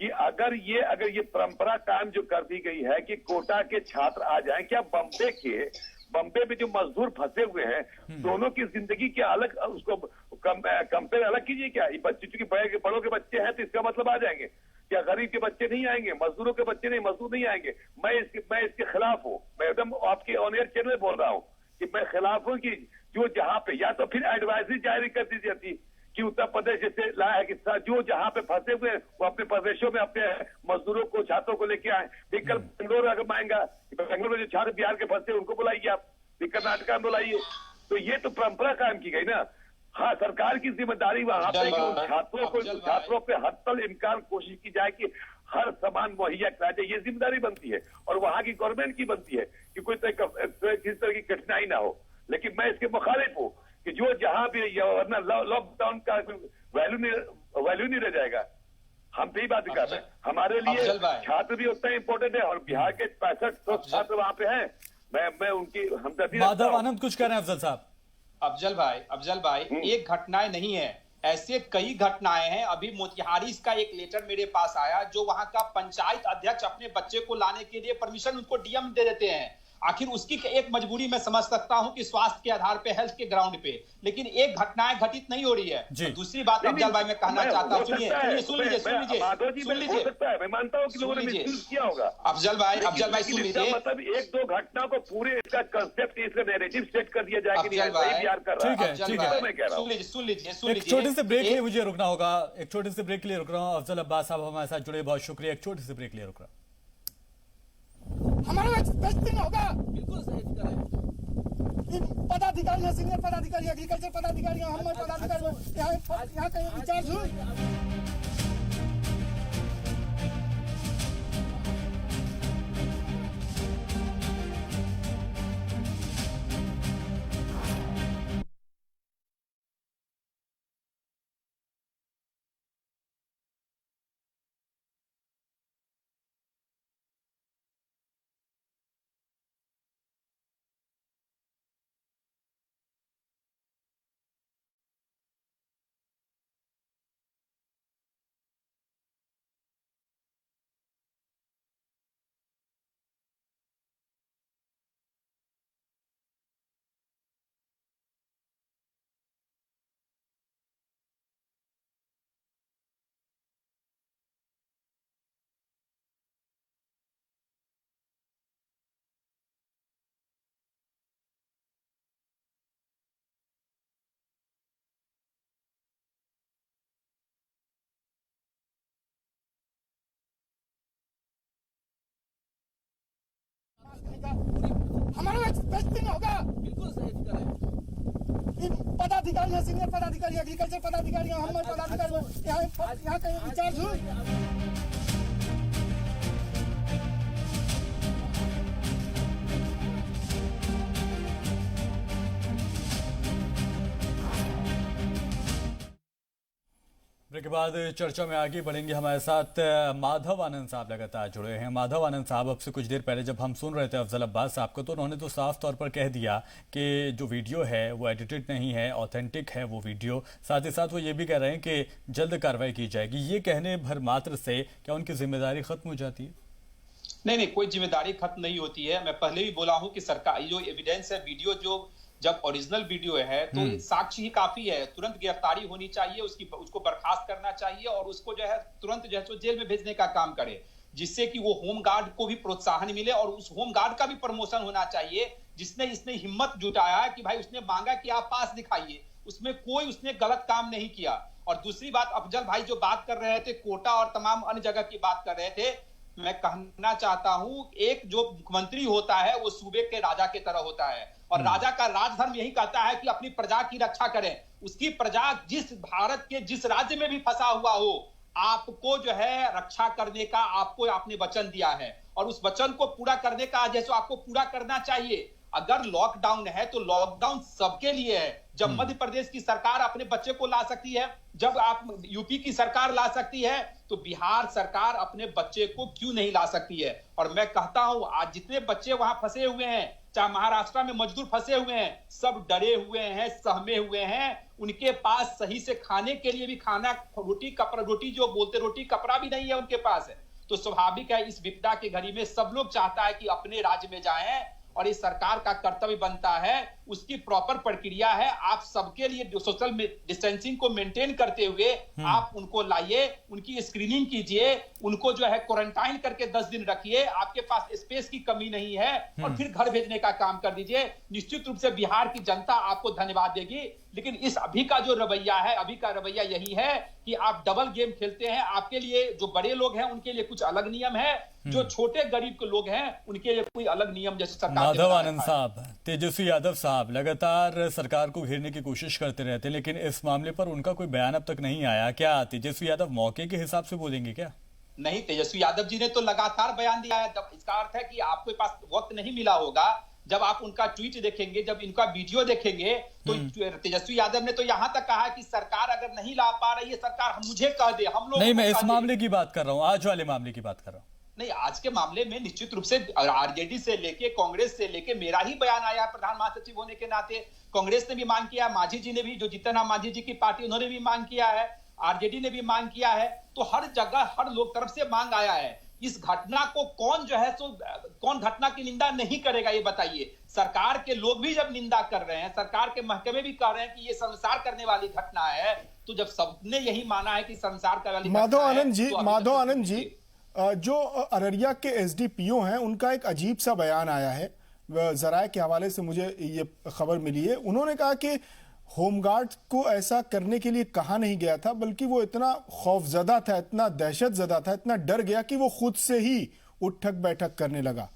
कि अगर ये परंपरा कायम जो कर दी गई है कि कोटा के छात्र आ जाएं, क्या बम्बे में जो मजदूर फंसे हुए हैं, दोनों की जिंदगी के अलग, उसको कंपेयर अलग कीजिए। क्या ये बच्चे, चूंकि बड़ों के बच्चे हैं तो इसका मतलब आ जाएंगे? क्या गरीब के बच्चे नहीं आएंगे? मजदूरों के बच्चे नहीं, मजदूर नहीं आएंगे? मैं इसके खिलाफ हूँ। मैं एकदम आपके ऑन एयर चैनल में बोल रहा हूँ कि मैं खिलाफ हूँ कि जो जहां पे, या तो फिर एडवाइजरी जारी कर दी जाती कि उत्तर प्रदेश जैसे लाया है कि जो जहां पे फंसे हुए हैं वो अपने प्रदेशों में अपने मजदूरों को, छात्रों को लेके आए। फिर कल बेंगलोर अगर आएंगा, बेंगलोर में जो छात्र बिहार के फंसे उनको बुलाइए, आप फिर कर्नाटका में बुलाइए। तो ये तो परंपरा कायम की गई ना। हाँ, सरकार की जिम्मेदारी वहां पे छात्रों पे हर तल इम्कान कोशिश की जाए कि हर सामान मुहैया कराया जाए, ये जिम्मेदारी बनती है और वहां की गवर्नमेंट की बनती है कि कोई किसी तरह की कठिनाई ना हो। लेकिन मैं इसके मुखालिफ हूँ कि जो जहां भी, वरना लॉकडाउन का वैल्यू नहीं रह जाएगा। हम तो ही बात कर रहे हैं, हमारे लिए छात्र भी उतना इंपॉर्टेंट है और बिहार के 65 छात्र वहां पे हैं। मैं उनकी हमदर्दी। माधव आनंद कुछ कह रहे हैं अफजल साहब। अफजल भाई, एक घटनाएं नहीं है, ऐसे कई घटनाएं हैं। अभी मोतिहारी का एक लेटर मेरे पास आया, जो वहां का पंचायत अध्यक्ष अपने बच्चे को लाने के लिए परमिशन उनको डीएम दे देते हैं। आखिर उसकी एक मजबूरी मैं समझ सकता हूं कि स्वास्थ्य के आधार पे, हेल्थ के ग्राउंड पे, लेकिन एक घटनाएं घटित नहीं हो रही है। दूसरी बात अफजल भाई मैं कहना चाहता हूं, सुनिए, मैं मानता हूँ कि लोगों ने मिसयूज किया होगा। अफजल भाई सुन लीजिए, मतलब एक दो घटना को पूरे इसका कंसेप्ट, इसका नैरेटिव सेट कर दिया जाए कि बिहार कर रहा है। सुन लीजिए, एक छोटे से ब्रेक के लिए मुझे रुकना होगा, एक छोटे से ब्रेक के लिए रुक रहा हूँ। अफजल अब्बास साहब हमारे साथ जुड़े, बहुत शुक्रिया। एक छोटे से ब्रेक के लिए रुक रहा हूँ। हमारा बेस्ट होगा, बिल्कुल सही पदाधिकारी, सीनियर पदाधिकारी, एग्रीकल्चर पदाधिकारी, हम पदाधिकारी यहाँ कहीं इंचार्ज हुए। हमारा बेस्ट होगा, बिल्कुल सही पदाधिकारी, सीनियर पदाधिकारी, एग्रीकल्चर पदाधिकारी, हम पदाधिकारी यहाँ कहीं इंचार्ज हुए। ब्रेक के बाद चर्चा में आगे बढ़ेंगे। हमारे साथ माधव आनंद साहब लगातार जुड़े हैं। माधव आनंद साहब, अब से कुछ देर पहले जब हम सुन रहे थे अफजल अब्बास साहब को, तो उन्होंने तो साफ तौर पर कह दिया कि जो वीडियो है वो एडिटेड नहीं है, ऑथेंटिक है वो वीडियो। साथ ही साथ वो ये भी कह रहे हैं कि जल्द कार्रवाई की जाएगी। ये कहने भर मात्र से क्या उनकी जिम्मेदारी खत्म हो जाती है? नहीं, कोई जिम्मेदारी खत्म नहीं होती है। मैं पहले भी बोला हूं कि सरकार जो एविडेंस है, वीडियो जो जब ओरिजिनल वीडियो है तो साक्ष्य ही काफी है। तुरंत गिरफ्तारी होनी चाहिए, उसको बर्खास्त करना चाहिए और उसको जो है तुरंत जो है जेल में भेजने का काम करे, जिससे कि वो होमगार्ड को भी प्रोत्साहन मिले और उस होमगार्ड का भी प्रमोशन होना चाहिए जिसने इसने हिम्मत जुटाया कि भाई उसने मांगा कि आप पास दिखाइए, उसमें कोई उसने गलत काम नहीं किया। और दूसरी बात, अफजल भाई जो बात कर रहे थे कोटा और तमाम अन्य जगह की बात कर रहे थे, मैं कहना चाहता हूं एक जो मुख्यमंत्री होता है वो सूबे के राजा की तरह होता है और राजा का राजधर्म यही कहता है कि अपनी प्रजा की रक्षा करें। उसकी प्रजा जिस भारत के जिस राज्य में भी फंसा हुआ हो, आपको जो है रक्षा करने का आपको आपने वचन दिया है और उस वचन को पूरा करने का जैसे आपको पूरा करना चाहिए। अगर लॉकडाउन है तो लॉकडाउन सबके लिए है। जब मध्य प्रदेश की सरकार अपने बच्चे को ला सकती है, जब आप यूपी की सरकार ला सकती है, तो बिहार सरकार अपने बच्चे को क्यों नहीं ला सकती है? और मैं कहता हूं आज जितने बच्चे वहां फंसे हुए हैं, चाहे महाराष्ट्र में मजदूर फंसे हुए हैं, सब डरे हुए हैं, सहमे हुए हैं। उनके पास सही से खाने के लिए भी खाना, रोटी कपड़ा, रोटी जो बोलते रोटी कपड़ा भी नहीं है उनके पास है। तो स्वाभाविक है इस विपदा की घड़ी में सब लोग चाहता है कि अपने राज्य में जाएं और इस सरकार का कर्तव्य बनता है, उसकी प्रॉपर प्रक्रिया है। आप सबके लिए जो सोशल डिस्टेंसिंग को मेंटेन करते हुए आप उनको लाइए, उनकी स्क्रीनिंग कीजिए, उनको जो है क्वारंटाइन करके 10 दिन रखिए। आपके पास स्पेस की कमी नहीं है और फिर घर भेजने का काम कर दीजिए। निश्चित रूप से बिहार की जनता आपको धन्यवाद देगी। लेकिन इस अभी का जो रवैया है, अभी का रवैया यही है कि आप डबल गेम खेलते हैं। आपके लिए जो बड़े लोग हैं उनके लिए कुछ अलग नियम है, जो छोटे गरीब के लोग हैं उनके लिए कोई अलग नियम जैसे सरकार। माधव आनंद साहब, तेजस्वी यादव साहब लगातार सरकार को घेरने की कोशिश करते रहते हैं, लेकिन इस मामले पर उनका कोई बयान अब तक नहीं आया। क्या तेजस्वी यादव मौके के हिसाब से बोलेंगे क्या? नहीं, तेजस्वी यादव जी ने तो लगातार बयान दिया है। जब इसका अर्थ है कि आपके पास वक्त नहीं मिला होगा। जब आप उनका ट्वीट देखेंगे, जब इनका वीडियो देखेंगे, तो तेजस्वी यादव ने तो यहां तक कहा कि सरकार अगर नहीं ला पा रही है, सरकार मुझे कह दे, हम लोग नहीं, मैं इस मामले की बात कर रहा हूं, आज वाले मामले की बात कर रहा हूं। नहीं, आज के मामले में निश्चित रूप से आरजेडी से लेके कांग्रेस से लेके मेरा ही बयान आया प्रधान महासचिव होने के नाते। कांग्रेस ने भी मांग किया, मांझी जी ने भी, जो जीतन राम मांझी जी की पार्टी, उन्होंने भी मांग किया है, आरजेडी ने भी मांग किया है। तो हर जगह हर लोग तरफ से मांग आया है। इस घटना को कौन जो है सो कौन घटना की निंदा नहीं करेगा ये बताइए? सरकार के लोग भी जब निंदा कर रहे हैं, सरकार के महकमे भी कह रहे हैं कि ये संसार करने वाली घटना है, तो जब सबने यही माना है कि संसार करने वाली माधव आनंद जी, जो अररिया के एसडीपीओ हैं उनका एक अजीब सा बयान आया है, जराये के हवाले से मुझे ये खबर मिली है। उन्होंने कहा कि होमगार्ड को ऐसा करने के लिए कहा नहीं गया था, बल्कि वो इतना खौफजदा था, इतना दहशतजदा था, इतना डर गया कि वो खुद से ही उठक बैठक करने लगा।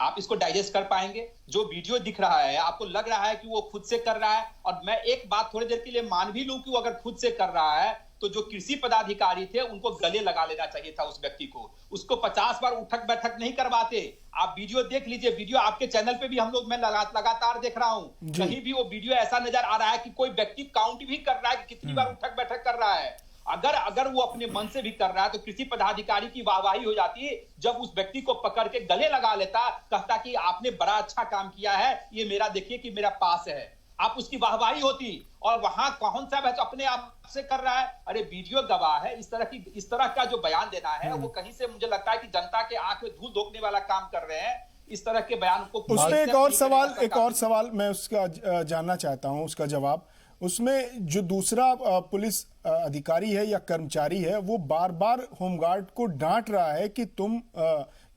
आप इसको डाइजेस्ट कर पाएंगे? जो वीडियो दिख रहा है आपको लग रहा है कि वो खुद से कर रहा है, और मैं एक बात थोड़ी देर के लिए मान भी लूं कि वो अगर खुद से कर रहा है तो जो कृषि पदाधिकारी थे उनको गले लगा लेना चाहिए था उस व्यक्ति को। उसको 50 बार उठक बैठक नहीं करवाते। आप वीडियो देख लीजिए, वीडियो आपके चैनल पे भी हम लोग मैं लगातार देख रहा हूं, कहीं भी वो वीडियो ऐसा नजर आ रहा है कि कोई व्यक्ति काउंट भी कर रहा है कि कितनी बार उठक बैठक कर रहा है। अगर वो अपने मन से भी कर रहा है तो कृषि पदाधिकारी की वाहवाही हो जाती है जब उस व्यक्ति को पकड़ के गले लगा लेता, कहता कि आपने बड़ा अच्छा काम किया है, ये मेरा देखिए कि मेरा पास है, आप उसकी वाहवाही होती। और वहां कौन सा अपने आप से कर रहा है? अरे वीडियो गवाह है। इस तरह का जो बयान देना है वो कहीं से मुझे लगता है कि जनता के आंख में धूल धोकने वाला काम कर रहे हैं। इस तरह के बयान को उसमें एक और सवाल मैं उसका जानना चाहता हूं, उसका जवाब। उसमें जो दूसरा पुलिस अधिकारी है या कर्मचारी है, वो बार बार होमगार्ड को डांट रहा है कि तुम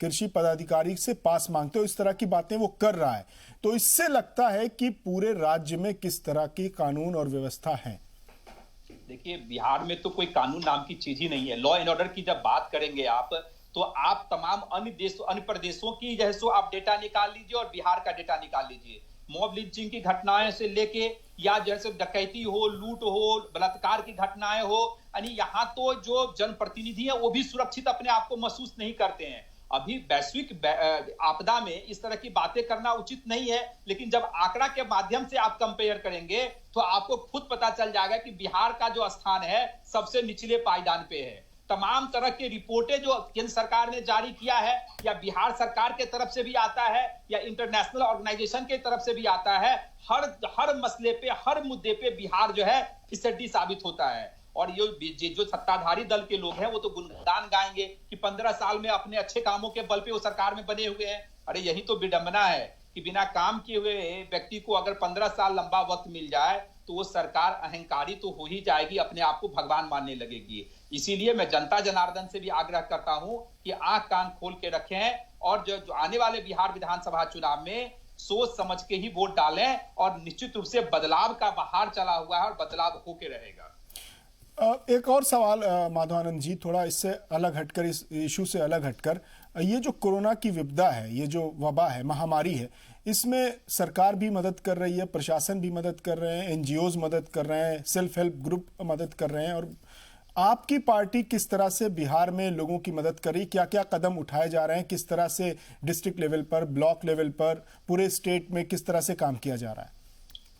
कृषि पदाधिकारी से पास मांगते हो, इस तरह की बातें वो कर रहा है। तो इससे लगता है कि पूरे राज्य में किस तरह की कानून और व्यवस्था है। देखिए, बिहार में तो कोई कानून नाम की चीज ही नहीं है। लॉ एंड ऑर्डर की जब बात करेंगे आप, तो आप तमाम अन्य प्रदेशों की जैसे आप डेटा निकाल लीजिए और बिहार का डेटा निकाल लीजिए। मॉब लिंचिंग की घटनाएं से लेके या जैसे डकैती हो, लूट हो, बलात्कार की घटनाएं हो, यानी यहाँ तो जो जनप्रतिनिधि है वो भी सुरक्षित अपने आप को महसूस नहीं करते हैं। अभी वैश्विक आपदा में इस तरह की बातें करना उचित नहीं है, लेकिन जब आंकड़ा के माध्यम से आप कंपेयर करेंगे तो आपको खुद पता चल जाएगा कि बिहार का जो स्थान है सबसे निचले पायदान पे है। तमाम तरह की रिपोर्टें जो केंद्र सरकार ने जारी किया है या बिहार सरकार के तरफ से भी आता है या इंटरनेशनल ऑर्गेनाइजेशन के तरफ से भी आता है, हर मसले पे, हर मुद्दे पे बिहार जो है फिसड्डी साबित होता है। और ये जो सत्ताधारी दल के लोग हैं वो तो गुणगान गाएंगे कि 15 साल में अपने अच्छे कामों के बल पे वो सरकार में बने हुए हैं। अरे यही तो विडंबना है कि बिना काम किए हुए व्यक्ति को अगर 15 साल लंबा वक्त मिल जाए तो वो सरकार अहंकारी तो हो ही जाएगी, अपने आप को भगवान मानने लगेगी। इसीलिए मैं जनता जनार्दन से भी आग्रह करता हूं कि आंख कान खोल के रखें और जो आने वाले बिहार विधानसभा चुनाव में सोच समझ के ही वोट डालें और निश्चित रूप से बदलाव का बहार चला हुआ है और बदलाव होके रहेगा। एक और सवाल माधवानंद जी, थोड़ा इससे अलग हटकर, इस इशू से अलग हटकर, ये जो कोरोना की विपदा है, ये जो वबा है, महामारी है, इसमें सरकार भी मदद कर रही है, प्रशासन भी मदद कर रहे हैं, एनजीओज मदद कर रहे हैं, सेल्फ हेल्प ग्रुप मदद कर रहे हैं, और आपकी पार्टी किस तरह से बिहार में लोगों की मदद कर रही, क्या क्या कदम उठाए जा रहे हैं, किस तरह से डिस्ट्रिक्ट लेवल पर, ब्लॉक लेवल पर, पूरे स्टेट में किस तरह से काम किया जा रहा है?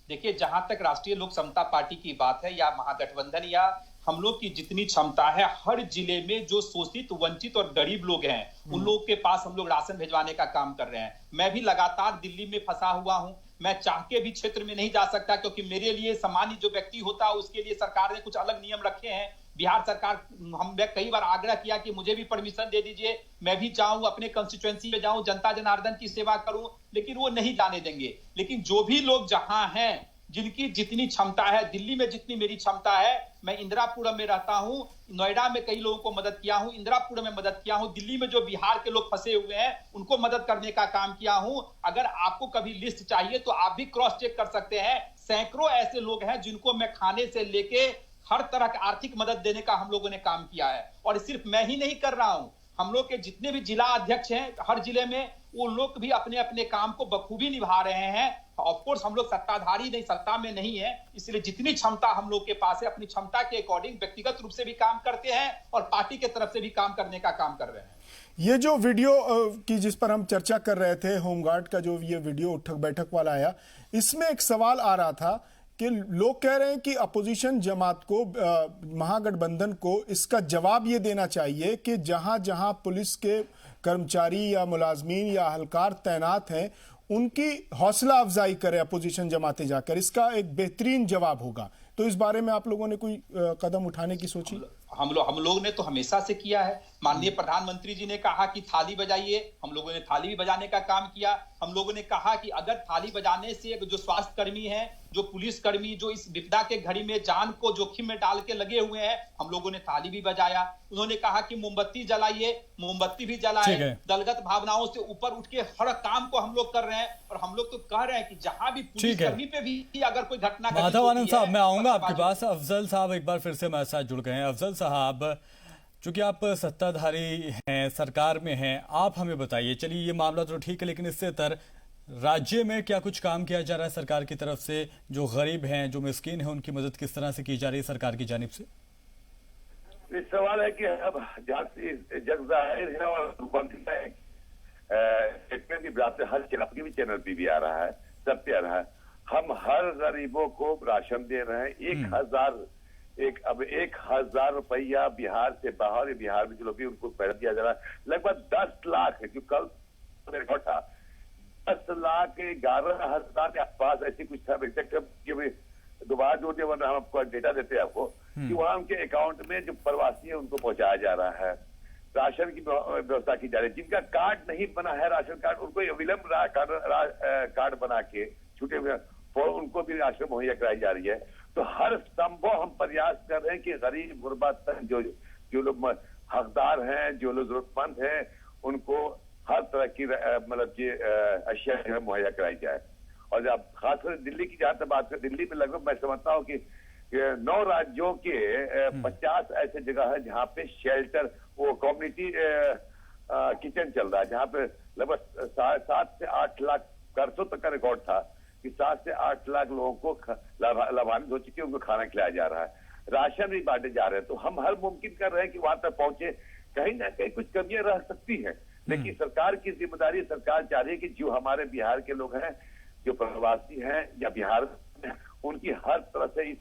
देखिए, जहां तक राष्ट्रीय लोक समता पार्टी की बात है या महागठबंधन या हम लोग की जितनी क्षमता है, हर जिले में जो शोषित, वंचित और गरीब लोग हैं उन लोग के पास हम लोग राशन भिजवाने का काम कर रहे हैं। मैं भी लगातार दिल्ली में फंसा हुआ हूं, मैं चाह के भी क्षेत्र में नहीं जा सकता क्योंकि मेरे लिए सामान्य जो व्यक्ति होता है उसके लिए सरकार ने कुछ अलग नियम रखे हैं। बिहार सरकार, मैं कई बार आग्रह किया कि मुझे भी परमिशन दे दीजिए, मैं भी जाऊं, अपने कंस्टिट्यूएंसी में जाऊं, जनता जनार्दन की सेवा करूं, लेकिन वो नहीं जाने देंगे। लेकिन जो भी लोग जहां हैं, जिनकी जितनी क्षमता है, दिल्ली में जितनी मेरी क्षमता है, मैं इंदिरापुरम में रहता हूं, नोएडा में कई लोगों को मदद किया हूं, इंदिरापुरम में मदद किया हूं, दिल्ली में जो बिहार के लोग फंसे हुए हैं उनको मदद करने का काम किया हूं। अगर आपको कभी लिस्ट चाहिए तो आप भी क्रॉस चेक कर सकते हैं। सैकड़ों ऐसे लोग हैं जिनको मैं खाने से लेके हर तरह का आर्थिक मदद देने का हम लोगों ने काम किया है। और सिर्फ मैं ही नहीं कर रहा हूं, हम लोग के जितने भी जिला अध्यक्ष हैं हर जिले में, वो लोग भी अपने अपने काम को बखूबी निभा रहे हैं। ऑफ कोर्स हम लोग सत्ताधारी नहीं, सत्ता में नहीं है, इसलिए जितनी क्षमता हम लोग के पास है अपनी क्षमता के अकॉर्डिंग व्यक्तिगत रूप से भी काम करते हैं और पार्टी के तरफ से भी काम करने का काम कर रहे हैं। ये जो वीडियो की जिस पर हम चर्चा कर रहे थे, होमगार्ड का जो ये वीडियो उठक बैठक वाला आया, इसमें एक सवाल आ रहा था कि लोग कह रहे हैं कि अपोजिशन जमात को, महागठबंधन को इसका जवाब ये देना चाहिए कि जहां जहां पुलिस के कर्मचारी या मुलाजमीन या अहलकार तैनात हैं उनकी हौसला अफजाई करे अपोजिशन जमातें जाकर, इसका एक बेहतरीन जवाब होगा। तो इस बारे में आप लोगों ने कोई कदम उठाने की सोची? हम लोग ने तो हमेशा से किया है। माननीय प्रधानमंत्री जी ने कहा कि थाली बजाइए, हम लोगों ने थाली भी बजाने का काम किया। हम लोगों ने कहा कि अगर थाली बजाने से जो स्वास्थ्य कर्मी हैं, जो पुलिस कर्मी जो इस विपदा के घड़ी में जान को जोखिम में डाल के लगे हुए हैं, हम लोगों ने थाली भी बजाया। उन्होंने कहा कि मोमबत्ती जलाइए, मोमबत्ती भी जलाए। दलगत भावनाओं से ऊपर उठ के हर काम को हम लोग कर रहे हैं और हम लोग तो कह रहे हैं कि जहां भी पुलिस कर्मी पे भी अगर कोई घटना, माधवानंद साहब मैं आऊंगा आपके पास। अफजल साहब एक बार फिर से हमारे साथ जुड़ गए हैं। अफजल साहब, चूंकि आप सत्ताधारी हैं, सरकार में हैं, आप हमें बताइए, चलिए ये मामला तो ठीक है, लेकिन इससे तर राज्य में क्या कुछ काम किया जा रहा है सरकार की तरफ से? जो गरीब हैं, जो मिस्कीन हैं, उनकी मदद किस तरह से की जा रही है सरकार की जानिब से? सवाल है कि अब जग जाहिर है और स्टेटमेंट भी हर अपनी भी चैनल पे भी आ रहा है, सब पे आ रहा है। हम हर गरीबों को राशन दे रहे हैं। 1,000 रुपया बिहार से बाहर, बिहार में जो लोग भी उनको पैसा दिया जा रहा है। लगभग 10 लाख जो कल रिकॉर्ड था, 10,11,000 के आसपास ऐसी कुछ था। दोबारा जोड़ने वाला हम आपको डेटा देते हैं आपको कि वहां उनके अकाउंट में जो प्रवासी है उनको पहुंचाया जा रहा है। राशन की व्यवस्था की जा रही है। जिनका कार्ड नहीं बना है, राशन कार्ड, उनको विलंब कार्ड बना के छूटे हुए उनको भी राशन मुहैया कराई जा रही है। तो हर संभव हम प्रयास कर रहे हैं कि गरीब गुरबत जो लोग हकदार हैं, जो लोग जरूरतमंद हैं, उनको हर तरह की मतलब की अशिया मुहैया कराई जाए। और जब खासकर दिल्ली की जहां तक बात करें, दिल्ली में लगभग मैं समझता हूँ कि 9 राज्यों के 50 ऐसे जगह है जहाँ पे शेल्टर, वो कम्युनिटी किचन चल रहा है, जहाँ पे लगभग 7 से 8 लाख, परसों तक का रिकॉर्ड था कि 7 से 8 लाख लोगों को लाभान्वित हो चुके, उनको खाना खिलाया जा रहा है। राशन भी बांटे जा रहे हैं। तो हम हर मुमकिन कर रहे हैं कि वहां तक पहुंचे। कहीं ना कहीं कुछ कमियां रह सकती हैं, लेकिन सरकार की जिम्मेदारी, सरकार चाह रही है कि जो हमारे बिहार के लोग हैं, जो प्रवासी हैं या बिहार में, उनकी हर तरह से इस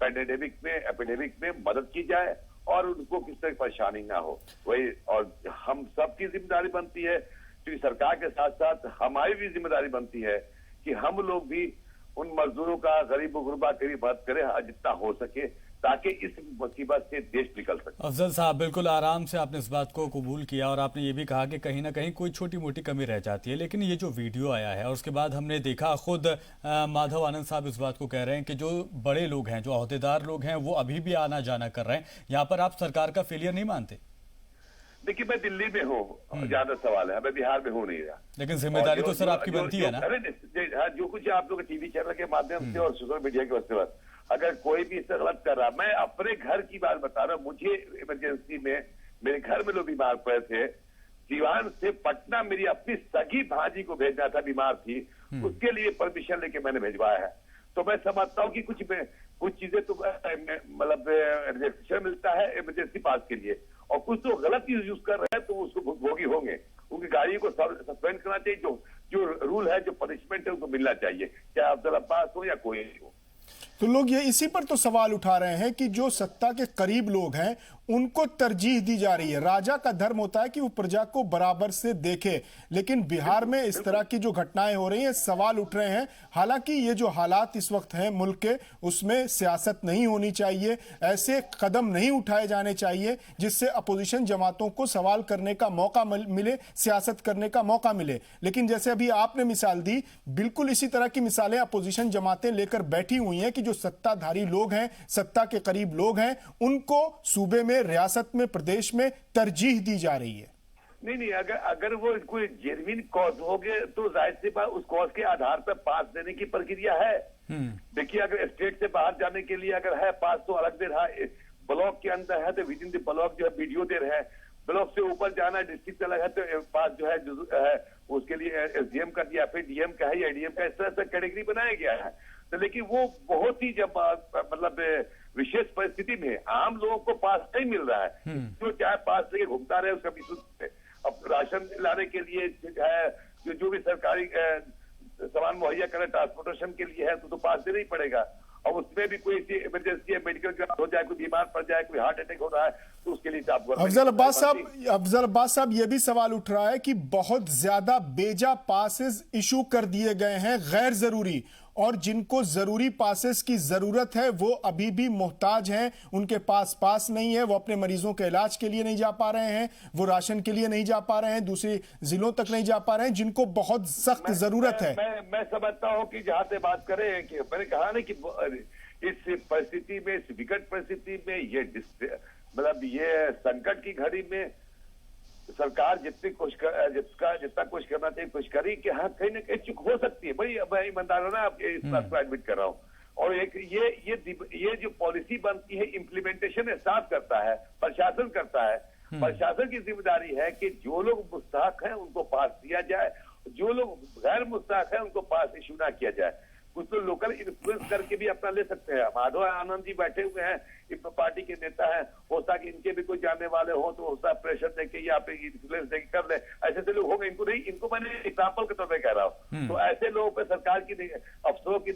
एपिडेमिक में मदद की जाए और उनको किसी तरह की परेशानी ना हो। वही, और हम सबकी जिम्मेदारी बनती है, क्योंकि सरकार के साथ साथ हमारी भी जिम्मेदारी बनती है कि हम लोग भी उन मजदूरों का, गरीब गुरबा की भी मदद करें जितना हो सके, ताकि इस मुसीबत से देश निकल सके। अफजल साहब, बिल्कुल आराम से आपने इस बात को कबूल किया और आपने ये भी कहा कि कहीं ना कहीं कोई छोटी मोटी कमी रह जाती है, लेकिन ये जो वीडियो आया है और उसके बाद हमने देखा, खुद माधव आनंद साहब इस बात को कह रहे हैं कि जो बड़े लोग हैं, जो अहदेदार लोग हैं, वो अभी भी आना जाना कर रहे हैं। यहाँ पर आप सरकार का फेलियर नहीं मानते? देखिए, मैं दिल्ली में हूँ, ज्यादा सवाल है, मैं बिहार में हूँ नहीं रहा, लेकिन जिम्मेदारी तो सर आपकी बनती है ना। अरे जो कुछ आप लोग टीवी चैनल के माध्यम से और सोशल मीडिया के वजह से, अगर कोई भी इससे गलत कर रहा, मैं अपने घर की बात बता रहा हूँ। मुझे इमरजेंसी में मेरे घर में लोग बीमार पड़े थे, दीवान से पटना मेरी अपनी सगी भांजी को भेजना था, बीमार थी, उसके लिए परमिशन लेके मैंने भेजवाया है। तो मैं समझता हूँ कि कुछ चीजें तो मतलब रिजर्वेशन मिलता है इमरजेंसी पास के लिए, और कुछ तो गलत यूज कर रहे हैं तो उसको भुगतभोगी होंगे। उनकी गाड़ी को सस्पेंड करना चाहिए, जो रूल है, जो पनिशमेंट है, उनको मिलना चाहिए, चाहे अब्दुल अब्बास हो या कोई हो। तो लोग ये इसी पर तो सवाल उठा रहे हैं कि जो सत्ता के करीब लोग हैं उनको तरजीह दी जा रही है। राजा का धर्म होता है कि वो प्रजा को बराबर से देखे, लेकिन बिहार में इस तरह की जो घटनाएं हो रही हैं, सवाल उठ रहे हैं। हालांकि ये जो हालात इस वक्त हैं मुल्क के, उसमें सियासत नहीं होनी चाहिए, ऐसे कदम नहीं उठाए जाने चाहिए जिससे अपोजिशन जमातों को सवाल करने का मौका मिले, सियासत करने का मौका मिले। लेकिन जैसे अभी आपने मिसाल दी, बिल्कुल इसी तरह की मिसालें अपोजिशन जमातें लेकर बैठी हुई हैं कि जो सत्ताधारी लोग हैं, सत्ता के करीब लोग हैं, उनको सूबे में, रियासत में, प्रदेश में तरजीह दी जा रही है। नहीं, अगर वो कोई जेन्युइन कॉज हो गए तो जाहिर सी बात उस कॉज के आधार पर पास देने की प्रक्रिया है। देखिए, अगर स्टेट से बाहर जाने के लिए अगर है पास तो अलग दे रहा है, ब्लॉक के अंदर है तो विद इन द ब्लॉक जो है वीडियो दे रहे हैं, ब्लॉक से ऊपर जाना है, डिस्ट्रिक्ट अलग है तो पास जो है उसके लिए एसडीएम का दिया, फिर डीएम का है या डीएम का, इस तरह से कैटेगरी बनाया गया है। तो लेकिन वो बहुत ही जब मतलब विशेष परिस्थिति में आम लोगों को पास नहीं मिल रहा है, जो चाहे पास लेके घूमता रहे उसका भी। अब राशन लाने के लिए है, जो भी सरकारी सामान मुहैया करे ट्रांसपोर्टेशन के लिए है तो पास देना ही पड़ेगा। और उसमें भी कोई इमरजेंसी मेडिकल हो जाए, कोई बीमार पड़ जाए, कोई हार्ट अटैक हो रहा है तो उसके लिए आपको। अफजल अब्बास साहब, ये भी सवाल उठ रहा है कि बहुत ज्यादा बेजा पासेस इशू कर दिए गए हैं गैर जरूरी, और जिनको जरूरी पासेस की जरूरत है वो अभी भी मोहताज हैं, उनके पास नहीं है, वो अपने मरीजों के इलाज के लिए नहीं जा पा रहे हैं, वो राशन के लिए नहीं जा पा रहे हैं, दूसरे जिलों तक नहीं जा पा रहे हैं, जिनको बहुत सख्त जरूरत है। मैं समझता हूं कि जहां से बात करें कि मैंने कहा ना कि इस परिस्थिति में, इस विकट परिस्थिति में, ये मतलब ये संकट की घड़ी में सरकार जितना कुछ करना चाहिए कुछ करी कि हाँ कहीं ना कहीं चूक हो सकती है। भाई मैं ईमानदार ना आपके इस बात को एडमिट कर रहा हूँ। और एक ये जो पॉलिसी बनती है, इम्प्लीमेंटेशन स्टाफ करता है, प्रशासन करता है। प्रशासन की जिम्मेदारी है कि जो लोग मुस्तहक हैं उनको पास दिया जाए, जो लोग गैर मुस्तहक हैं उनको पास इशू ना किया जाए। कुछ तो लोकल इन्फ्लुएंस करके भी अपना ले सकते हैं। माधव आनंद जी बैठे हुए हैं, पार्टी के नेता हैं, हो सकता कि इनके भी कोई जानने वाले हो तो उसका प्रेशर देके या फिर इन्फ्लुएंस देके कर ले। ऐसे लोग होंगे, इनको मैंने एग्जाम्पल के तौर पर कह रहा हूँ। तो ऐसे लोगों पर सरकार की, अफसरों की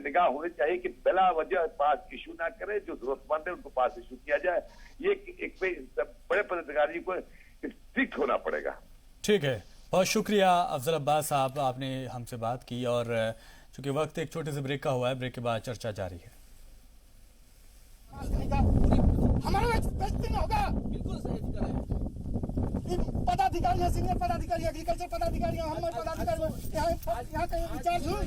निगाह होनी चाहिए कि बिला वजह पास इशू ना करे, जो जरूरतमंद है उनको पास इशू किया जाए। ये एक बड़े पदाधिकारी को स्ट्रिक्ट होना पड़ेगा। ठीक है, बहुत शुक्रिया अफजल अब्बास साहब, आपने हमसे बात की। और चूंकि वक्त एक छोटे से ब्रेक का हुआ है, ब्रेक के बाद चर्चा जारी है। हमारा होगा, बिल्कुल पदाधिकारी, सीनियर पदाधिकारी, एग्रीकल्चर पदाधिकारी, हम पदाधिकारी यहाँ कहीं इंचार्ज हुए।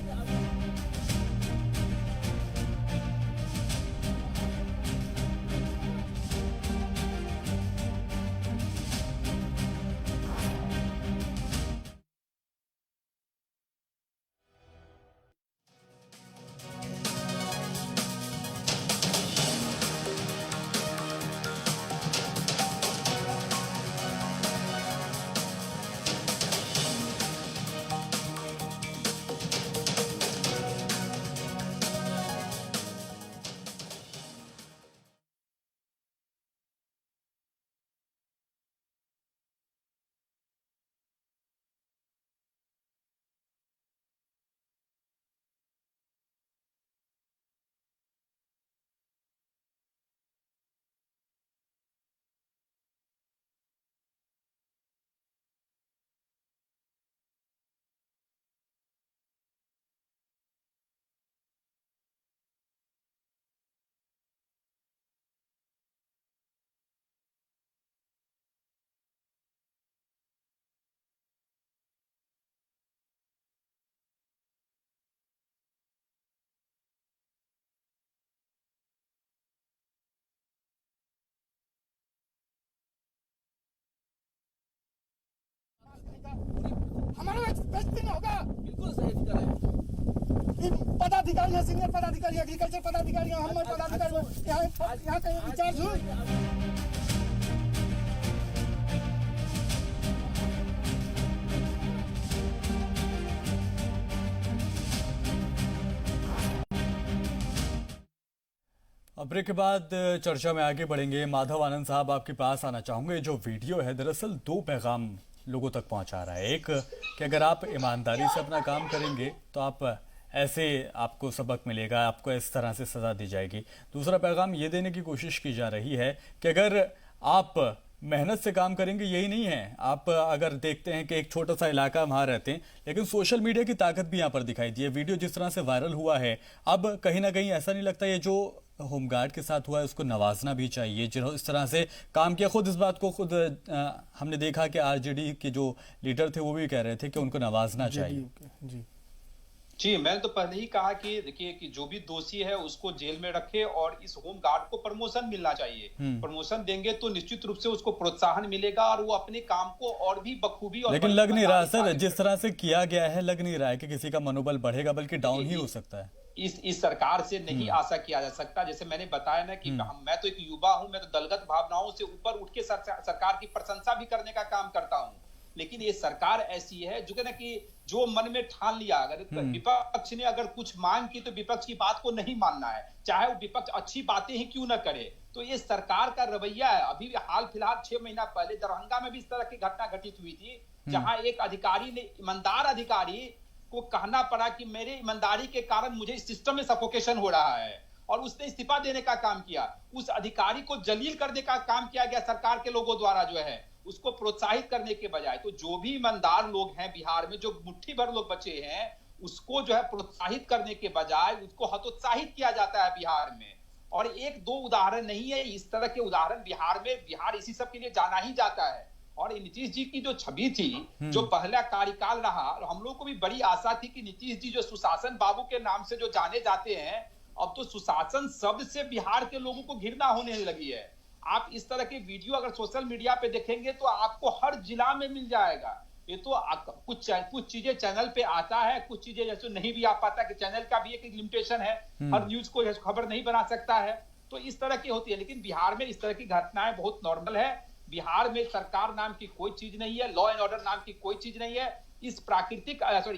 बेइज्जती ना होगा। बिल्कुल सही करें। पदाधिकारी हैं, सीनियर पदाधिकारी, एग्रीकल्चर पदाधिकारी, हम पदाधिकारी यहाँ कहीं इंचार्ज हुए। अब ब्रेक के बाद चर्चा में आगे बढ़ेंगे। माधव आनंद साहब, आपके पास आना चाहूंगे। जो वीडियो है दरअसल दो पैगाम लोगों तक पहुंचा रहा है। एक कि अगर आप ईमानदारी से अपना काम करेंगे तो आप ऐसे आपको सबक मिलेगा, आपको इस तरह से सजा दी जाएगी। दूसरा पैगाम ये देने की कोशिश की जा रही है कि अगर आप मेहनत से काम करेंगे, यही नहीं है, आप अगर देखते हैं कि एक छोटा सा इलाका वहाँ रहते हैं, लेकिन सोशल मीडिया की ताकत भी यहाँ पर दिखाई दी है। वीडियो जिस तरह से वायरल हुआ है, अब कहीं ना कहीं ऐसा नहीं लगता ये जो होमगार्ड के साथ हुआ है उसको नवाजना भी चाहिए, जिन्होंने इस तरह से काम किया। खुद इस बात को हमने देखा कि आरजेडी के जो लीडर थे वो भी कह रहे थे कि उनको नवाजना चाहिए। जी, मैंने तो पहले ही कहा कि देखिए कि जो भी दोषी है उसको जेल में रखे और इस होम गार्ड को प्रमोशन मिलना चाहिए। प्रमोशन देंगे तो निश्चित रूप से उसको प्रोत्साहन मिलेगा और वो अपने काम को और भी बखूबी और लेकिन लग नहीं रहा सर, जिस तरह से किया गया है लग नहीं रहा है कि किसी का मनोबल बढ़ेगा, बल्कि डाउन ही हो सकता है। इस सरकार से नहीं आशा किया जा सकता। जैसे मैंने बताया ना कि मैं तो एक युवा हूं, मैं तो दलगत भावनाओं से ऊपर उठ के सरकार की प्रशंसा भी करने का काम करता हूं। लेकिन ये सरकार ऐसी है जो कि ना कि जो मन में ठान लिया, अगर विपक्ष ने अगर कुछ मांग की तो विपक्ष की बात को नहीं मानना है, चाहे वो विपक्ष अच्छी बातें ही क्यों ना करे। तो ये सरकार का रवैया है। अभी हाल फिलहाल 6 महीना पहले दरभंगा में भी इस तरह की घटना घटित हुई थी, जहां एक अधिकारी ने, ईमानदार अधिकारी को कहना पड़ा कि मेरे ईमानदारी के कारण मुझे इस सिस्टम में सफोकेशन हो रहा है, और उसने इस्तीफा देने का काम किया। उस अधिकारी को जलील करने का काम किया गया सरकार के लोगों द्वारा, जो है उसको प्रोत्साहित करने के बजाय। तो जो भी ईमानदार लोग हैं बिहार में, जो मुट्ठी भर लोग बचे हैं, उसको जो है प्रोत्साहित करने के बजाय उसको हतोत्साहित किया जाता है बिहार में। और एक दो उदाहरण नहीं है, इस तरह के उदाहरण बिहार में, बिहार इसी सब के लिए जाना ही जाता है। और नीतीश जी की जो छवि थी, जो पहला कार्यकाल रहा, हम लोग को भी बड़ी आशा थी कि नीतीश जी जो सुशासन बाबू के नाम से जो जाने जाते हैं, अब तो सुशासन शब्द से बिहार के लोगों को घृणा होने लगी है। आप इस तरह के वीडियो अगर सोशल मीडिया पे देखेंगे तो आपको हर जिला में मिल जाएगा। ये तो कुछ चीजें चैनल पे आता है, कुछ चीजें जैसे नहीं भी आ पाता, कि चैनल का भी एक लिमिटेशन है, हर न्यूज को खबर नहीं बना सकता है। तो इस तरह की होती है। लेकिन बिहार में इस तरह की घटनाएं बहुत नॉर्मल है। बिहार में सरकार नाम की कोई चीज नहीं है, लॉ एंड ऑर्डर नाम की कोई चीज नहीं है। इस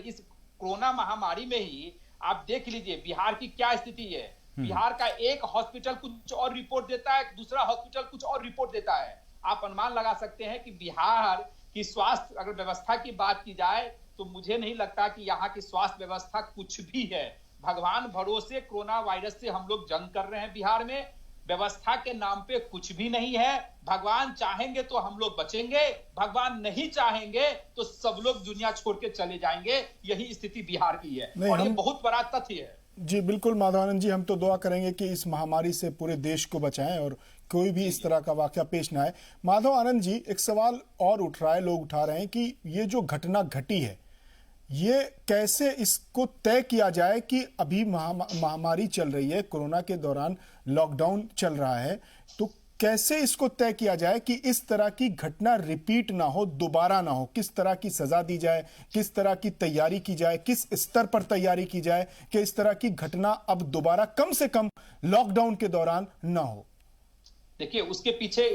इस कोरोना महामारी में ही आप देख लीजिए बिहार की क्या स्थिति है। बिहार का एक हॉस्पिटल कुछ और रिपोर्ट देता है, दूसरा हॉस्पिटल कुछ और रिपोर्ट देता है। आप अनुमान लगा सकते हैं कि बिहार की स्वास्थ्य अगर व्यवस्था की बात की जाए तो मुझे नहीं लगता कि यहाँ की स्वास्थ्य व्यवस्था कुछ भी है। भगवान भरोसे कोरोना वायरस से हम लोग जंग कर रहे हैं बिहार में। व्यवस्था के नाम पे कुछ भी नहीं है। भगवान चाहेंगे तो हम लोग बचेंगे, भगवान नहीं चाहेंगे तो सब लोग दुनिया छोड़ के चले जाएंगे। यही स्थिति बिहार की है और ये बहुत बड़ा तथ्य है। जी बिल्कुल माधवानंद जी, हम तो दुआ करेंगे कि इस महामारी से पूरे देश को बचाएं और कोई भी इस तरह का वाकया पेश ना आए। माधव आनंद जी, एक सवाल और उठ रहा है, लोग उठा रहे हैं कि ये जो घटना घटी है, ये कैसे इसको तय किया जाए कि अभी महामारी चल रही है, कोरोना के दौरान लॉकडाउन चल रहा है, तो कैसे इसको तय किया जाए कि इस तरह की घटना रिपीट ना हो, दोबारा ना हो? किस तरह की सजा दी जाए, किस तरह की तैयारी की जाए, किस स्तर पर तैयारी की जाए कि इस तरह की घटना अब दोबारा कम से कम लॉकडाउन के दौरान ना हो? देखिए, उसके पीछे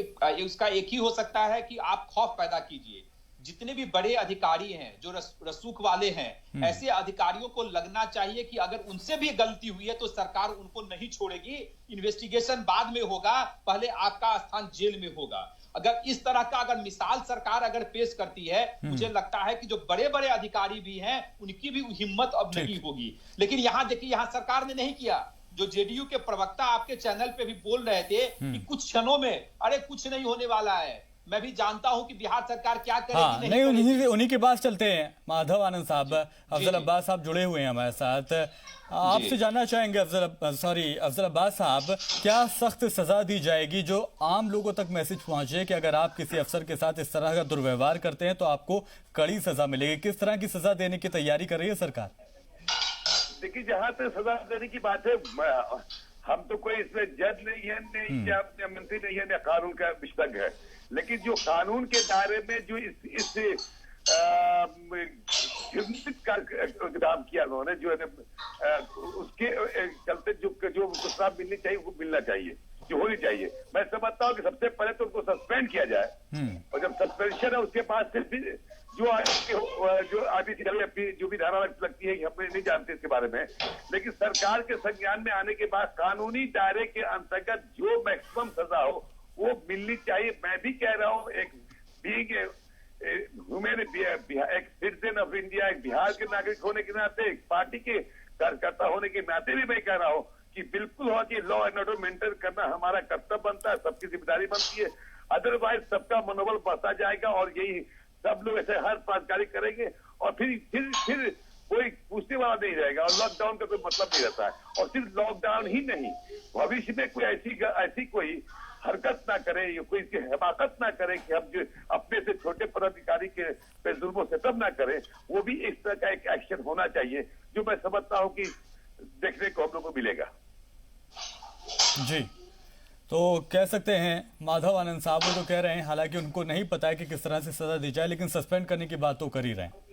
उसका एक ही हो सकता है कि आप खौफ पैदा कीजिए। जितने भी बड़े अधिकारी हैं, जो रसूख वाले हैं, ऐसे अधिकारियों को लगना चाहिए कि अगर उनसे भी गलती हुई है तो सरकार उनको नहीं छोड़ेगी। इन्वेस्टिगेशन बाद में होगा, पहले आपका स्थान जेल में होगा। अगर इस तरह का अगर मिसाल सरकार अगर पेश करती है, मुझे लगता है कि जो बड़े बड़े अधिकारी भी हैं उनकी भी हिम्मत अब नहीं होगी। लेकिन यहाँ देखिए, यहाँ सरकार ने नहीं किया। जो जेडीयू के प्रवक्ता आपके चैनल पे भी बोल रहे थे कि कुछ क्षणों में, अरे कुछ नहीं होने वाला है। मैं भी जानता हूं कि बिहार सरकार क्या करेगी, नहीं उन्हीं के पास चलते हैं। माधव आनंद साहब, अफजल अब्बास साहब जुड़े हुए हैं हमारे साथ। आपसे जानना चाहेंगे अफजल अब्बास साहब, क्या सख्त सजा दी जाएगी जो आम लोगों तक मैसेज पहुंचे कि अगर आप किसी अफसर के साथ इस तरह का दुर्व्यवहार करते हैं तो आपको कड़ी सजा मिलेगी? किस तरह की सजा देने की तैयारी कर रही है सरकार? देखिए, जहाँ तक सजा देने की बात है, हम तो कोई इसमें जज नहीं है, नहीं मंत्री नहीं है, न कानून का विशेषज्ञ है। लेकिन जो कानून के दायरे में जो इस घृणित काम किया उन्होंने, जो है उसके चलते जो उनको सजा मिलनी चाहिए वो मिलना चाहिए, जो होनी चाहिए। मैं समझता हूँ कि सबसे पहले तो उनको सस्पेंड किया जाए, और जब सस्पेंशन है उसके बाद से फिर जो आगे अपनी जो भी धारा लगती है, हम नहीं जानते इसके बारे में, लेकिन सरकार के संज्ञान में आने के बाद कानूनी दायरे के अंतर्गत जो मैक्सिमम सजा हो वो मिलनी चाहिए। मैं भी कह रहा हूँ, एक बीइंग एक सिटीजन ऑफ इंडिया, एक बिहार के नागरिक होने के नाते, एक पार्टी के कार्यकर्ता होने के नाते भी मैं कह रहा हूँ कि बिल्कुल हो कि लॉ एंड ऑर्डर मेंटेन करना हमारा कर्तव्य बनता है, सबकी जिम्मेदारी बनती है। अदरवाइज सबका मनोबल बढ़ता जाएगा और यही सब लोग ऐसे हर प्राधिकारी करेंगे और फिर कोई पूछने वाला नहीं रहेगा, और लॉकडाउन का कोई मतलब नहीं रहता है। और सिर्फ लॉकडाउन ही नहीं, भविष्य में कोई ऐसी कोई हरकत ना करे, कोई इसकी हिमाकत ना करे कि हम जो अपने से छोटे पदाधिकारी के पे जुल्म सितम ना करें, वो भी इस तरह का एक एक्शन होना चाहिए, जो मैं समझता हूँ कि देखने को हम लोग को मिलेगा। जी, तो कह सकते हैं माधव आनंद साहब वो तो कह रहे हैं, हालांकि उनको नहीं पता है कि किस तरह से सजा दी जाए, लेकिन सस्पेंड करने की बात तो कर ही रहे हैं।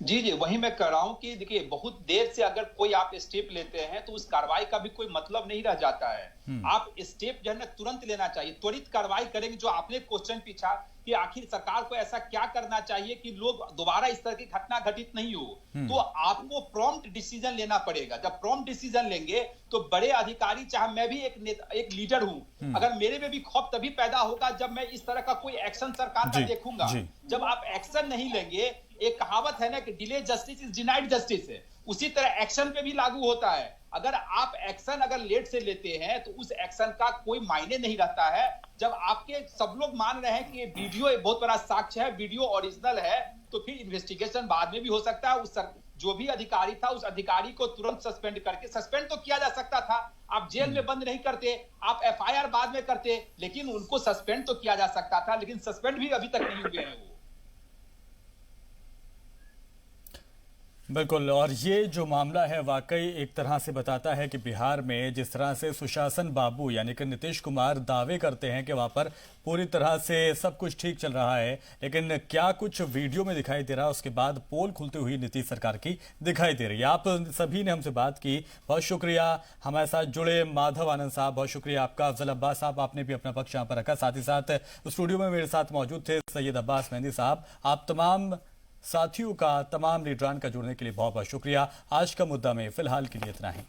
जी, वही मैं कह रहा हूं कि देखिए, बहुत देर से अगर कोई आप स्टेप लेते हैं तो उस कार्रवाई का भी कोई मतलब नहीं रह जाता है। आप स्टेप जो है ना तुरंत लेना चाहिए, त्वरित कार्रवाई करेंगे। जो आपने क्वेश्चन पूछा कि आखिर सरकार को ऐसा क्या करना चाहिए कि लोग दोबारा इस तरह की घटना घटित नहीं हो, तो आपको प्रॉम्प्ट डिसीजन लेना पड़ेगा। जब प्रॉम्प्ट डिसीजन लेंगे तो बड़े अधिकारी, चाहे मैं भी एक लीडर हूं, अगर मेरे में भी खौफ तभी पैदा होगा जब मैं इस तरह का कोई एक्शन सरकार का देखूंगा। जब आप एक्शन नहीं लेंगे, एक कहावत है ना कि delay justice is denied justice है, उसी तरह एक्शन पे भी लागू होता है। अगर आप एक्शन लेट से लेते हैं तो उस एक्शन का कोई मायने नहीं रहता है। जब आपके सब लोग मान रहे हैं कि ये वीडियो एक बहुत बड़ा साक्ष्य है, वीडियो ओरिजिनल है, तो फिर इन्वेस्टिगेशन बाद में भी हो सकता है। उस जो भी अधिकारी था उस अधिकारी को तुरंत सस्पेंड करके, सस्पेंड तो किया जा सकता था, आप जेल में बंद नहीं करते, आप एफआईआर बाद में करते, लेकिन उनको सस्पेंड तो किया जा सकता था, लेकिन सस्पेंड भी अभी तक नहीं हुए हैं वो। बिल्कुल, और ये जो मामला है वाकई एक तरह से बताता है कि बिहार में जिस तरह से सुशासन बाबू यानी कि नीतीश कुमार दावे करते हैं कि वहाँ पर पूरी तरह से सब कुछ ठीक चल रहा है, लेकिन क्या कुछ वीडियो में दिखाई दे रहा है, उसके बाद पोल खुलती हुई नीतीश सरकार की दिखाई दे रही है। आप सभी ने हमसे बात की, बहुत शुक्रिया हमारे साथ जुड़े माधव आनंद साहब, बहुत शुक्रिया आपका। अफजल अब्बास साहब, आपने भी अपना पक्ष यहाँ पर रखा, साथ ही साथ स्टूडियो में मेरे साथ मौजूद थे सैयद अब्बास मेहंदी साहब। आप तमाम साथियों का, तमाम लीडरान का जुड़ने के लिए बहुत बहुत शुक्रिया। आज का मुद्दा में फिलहाल के लिए इतना ही।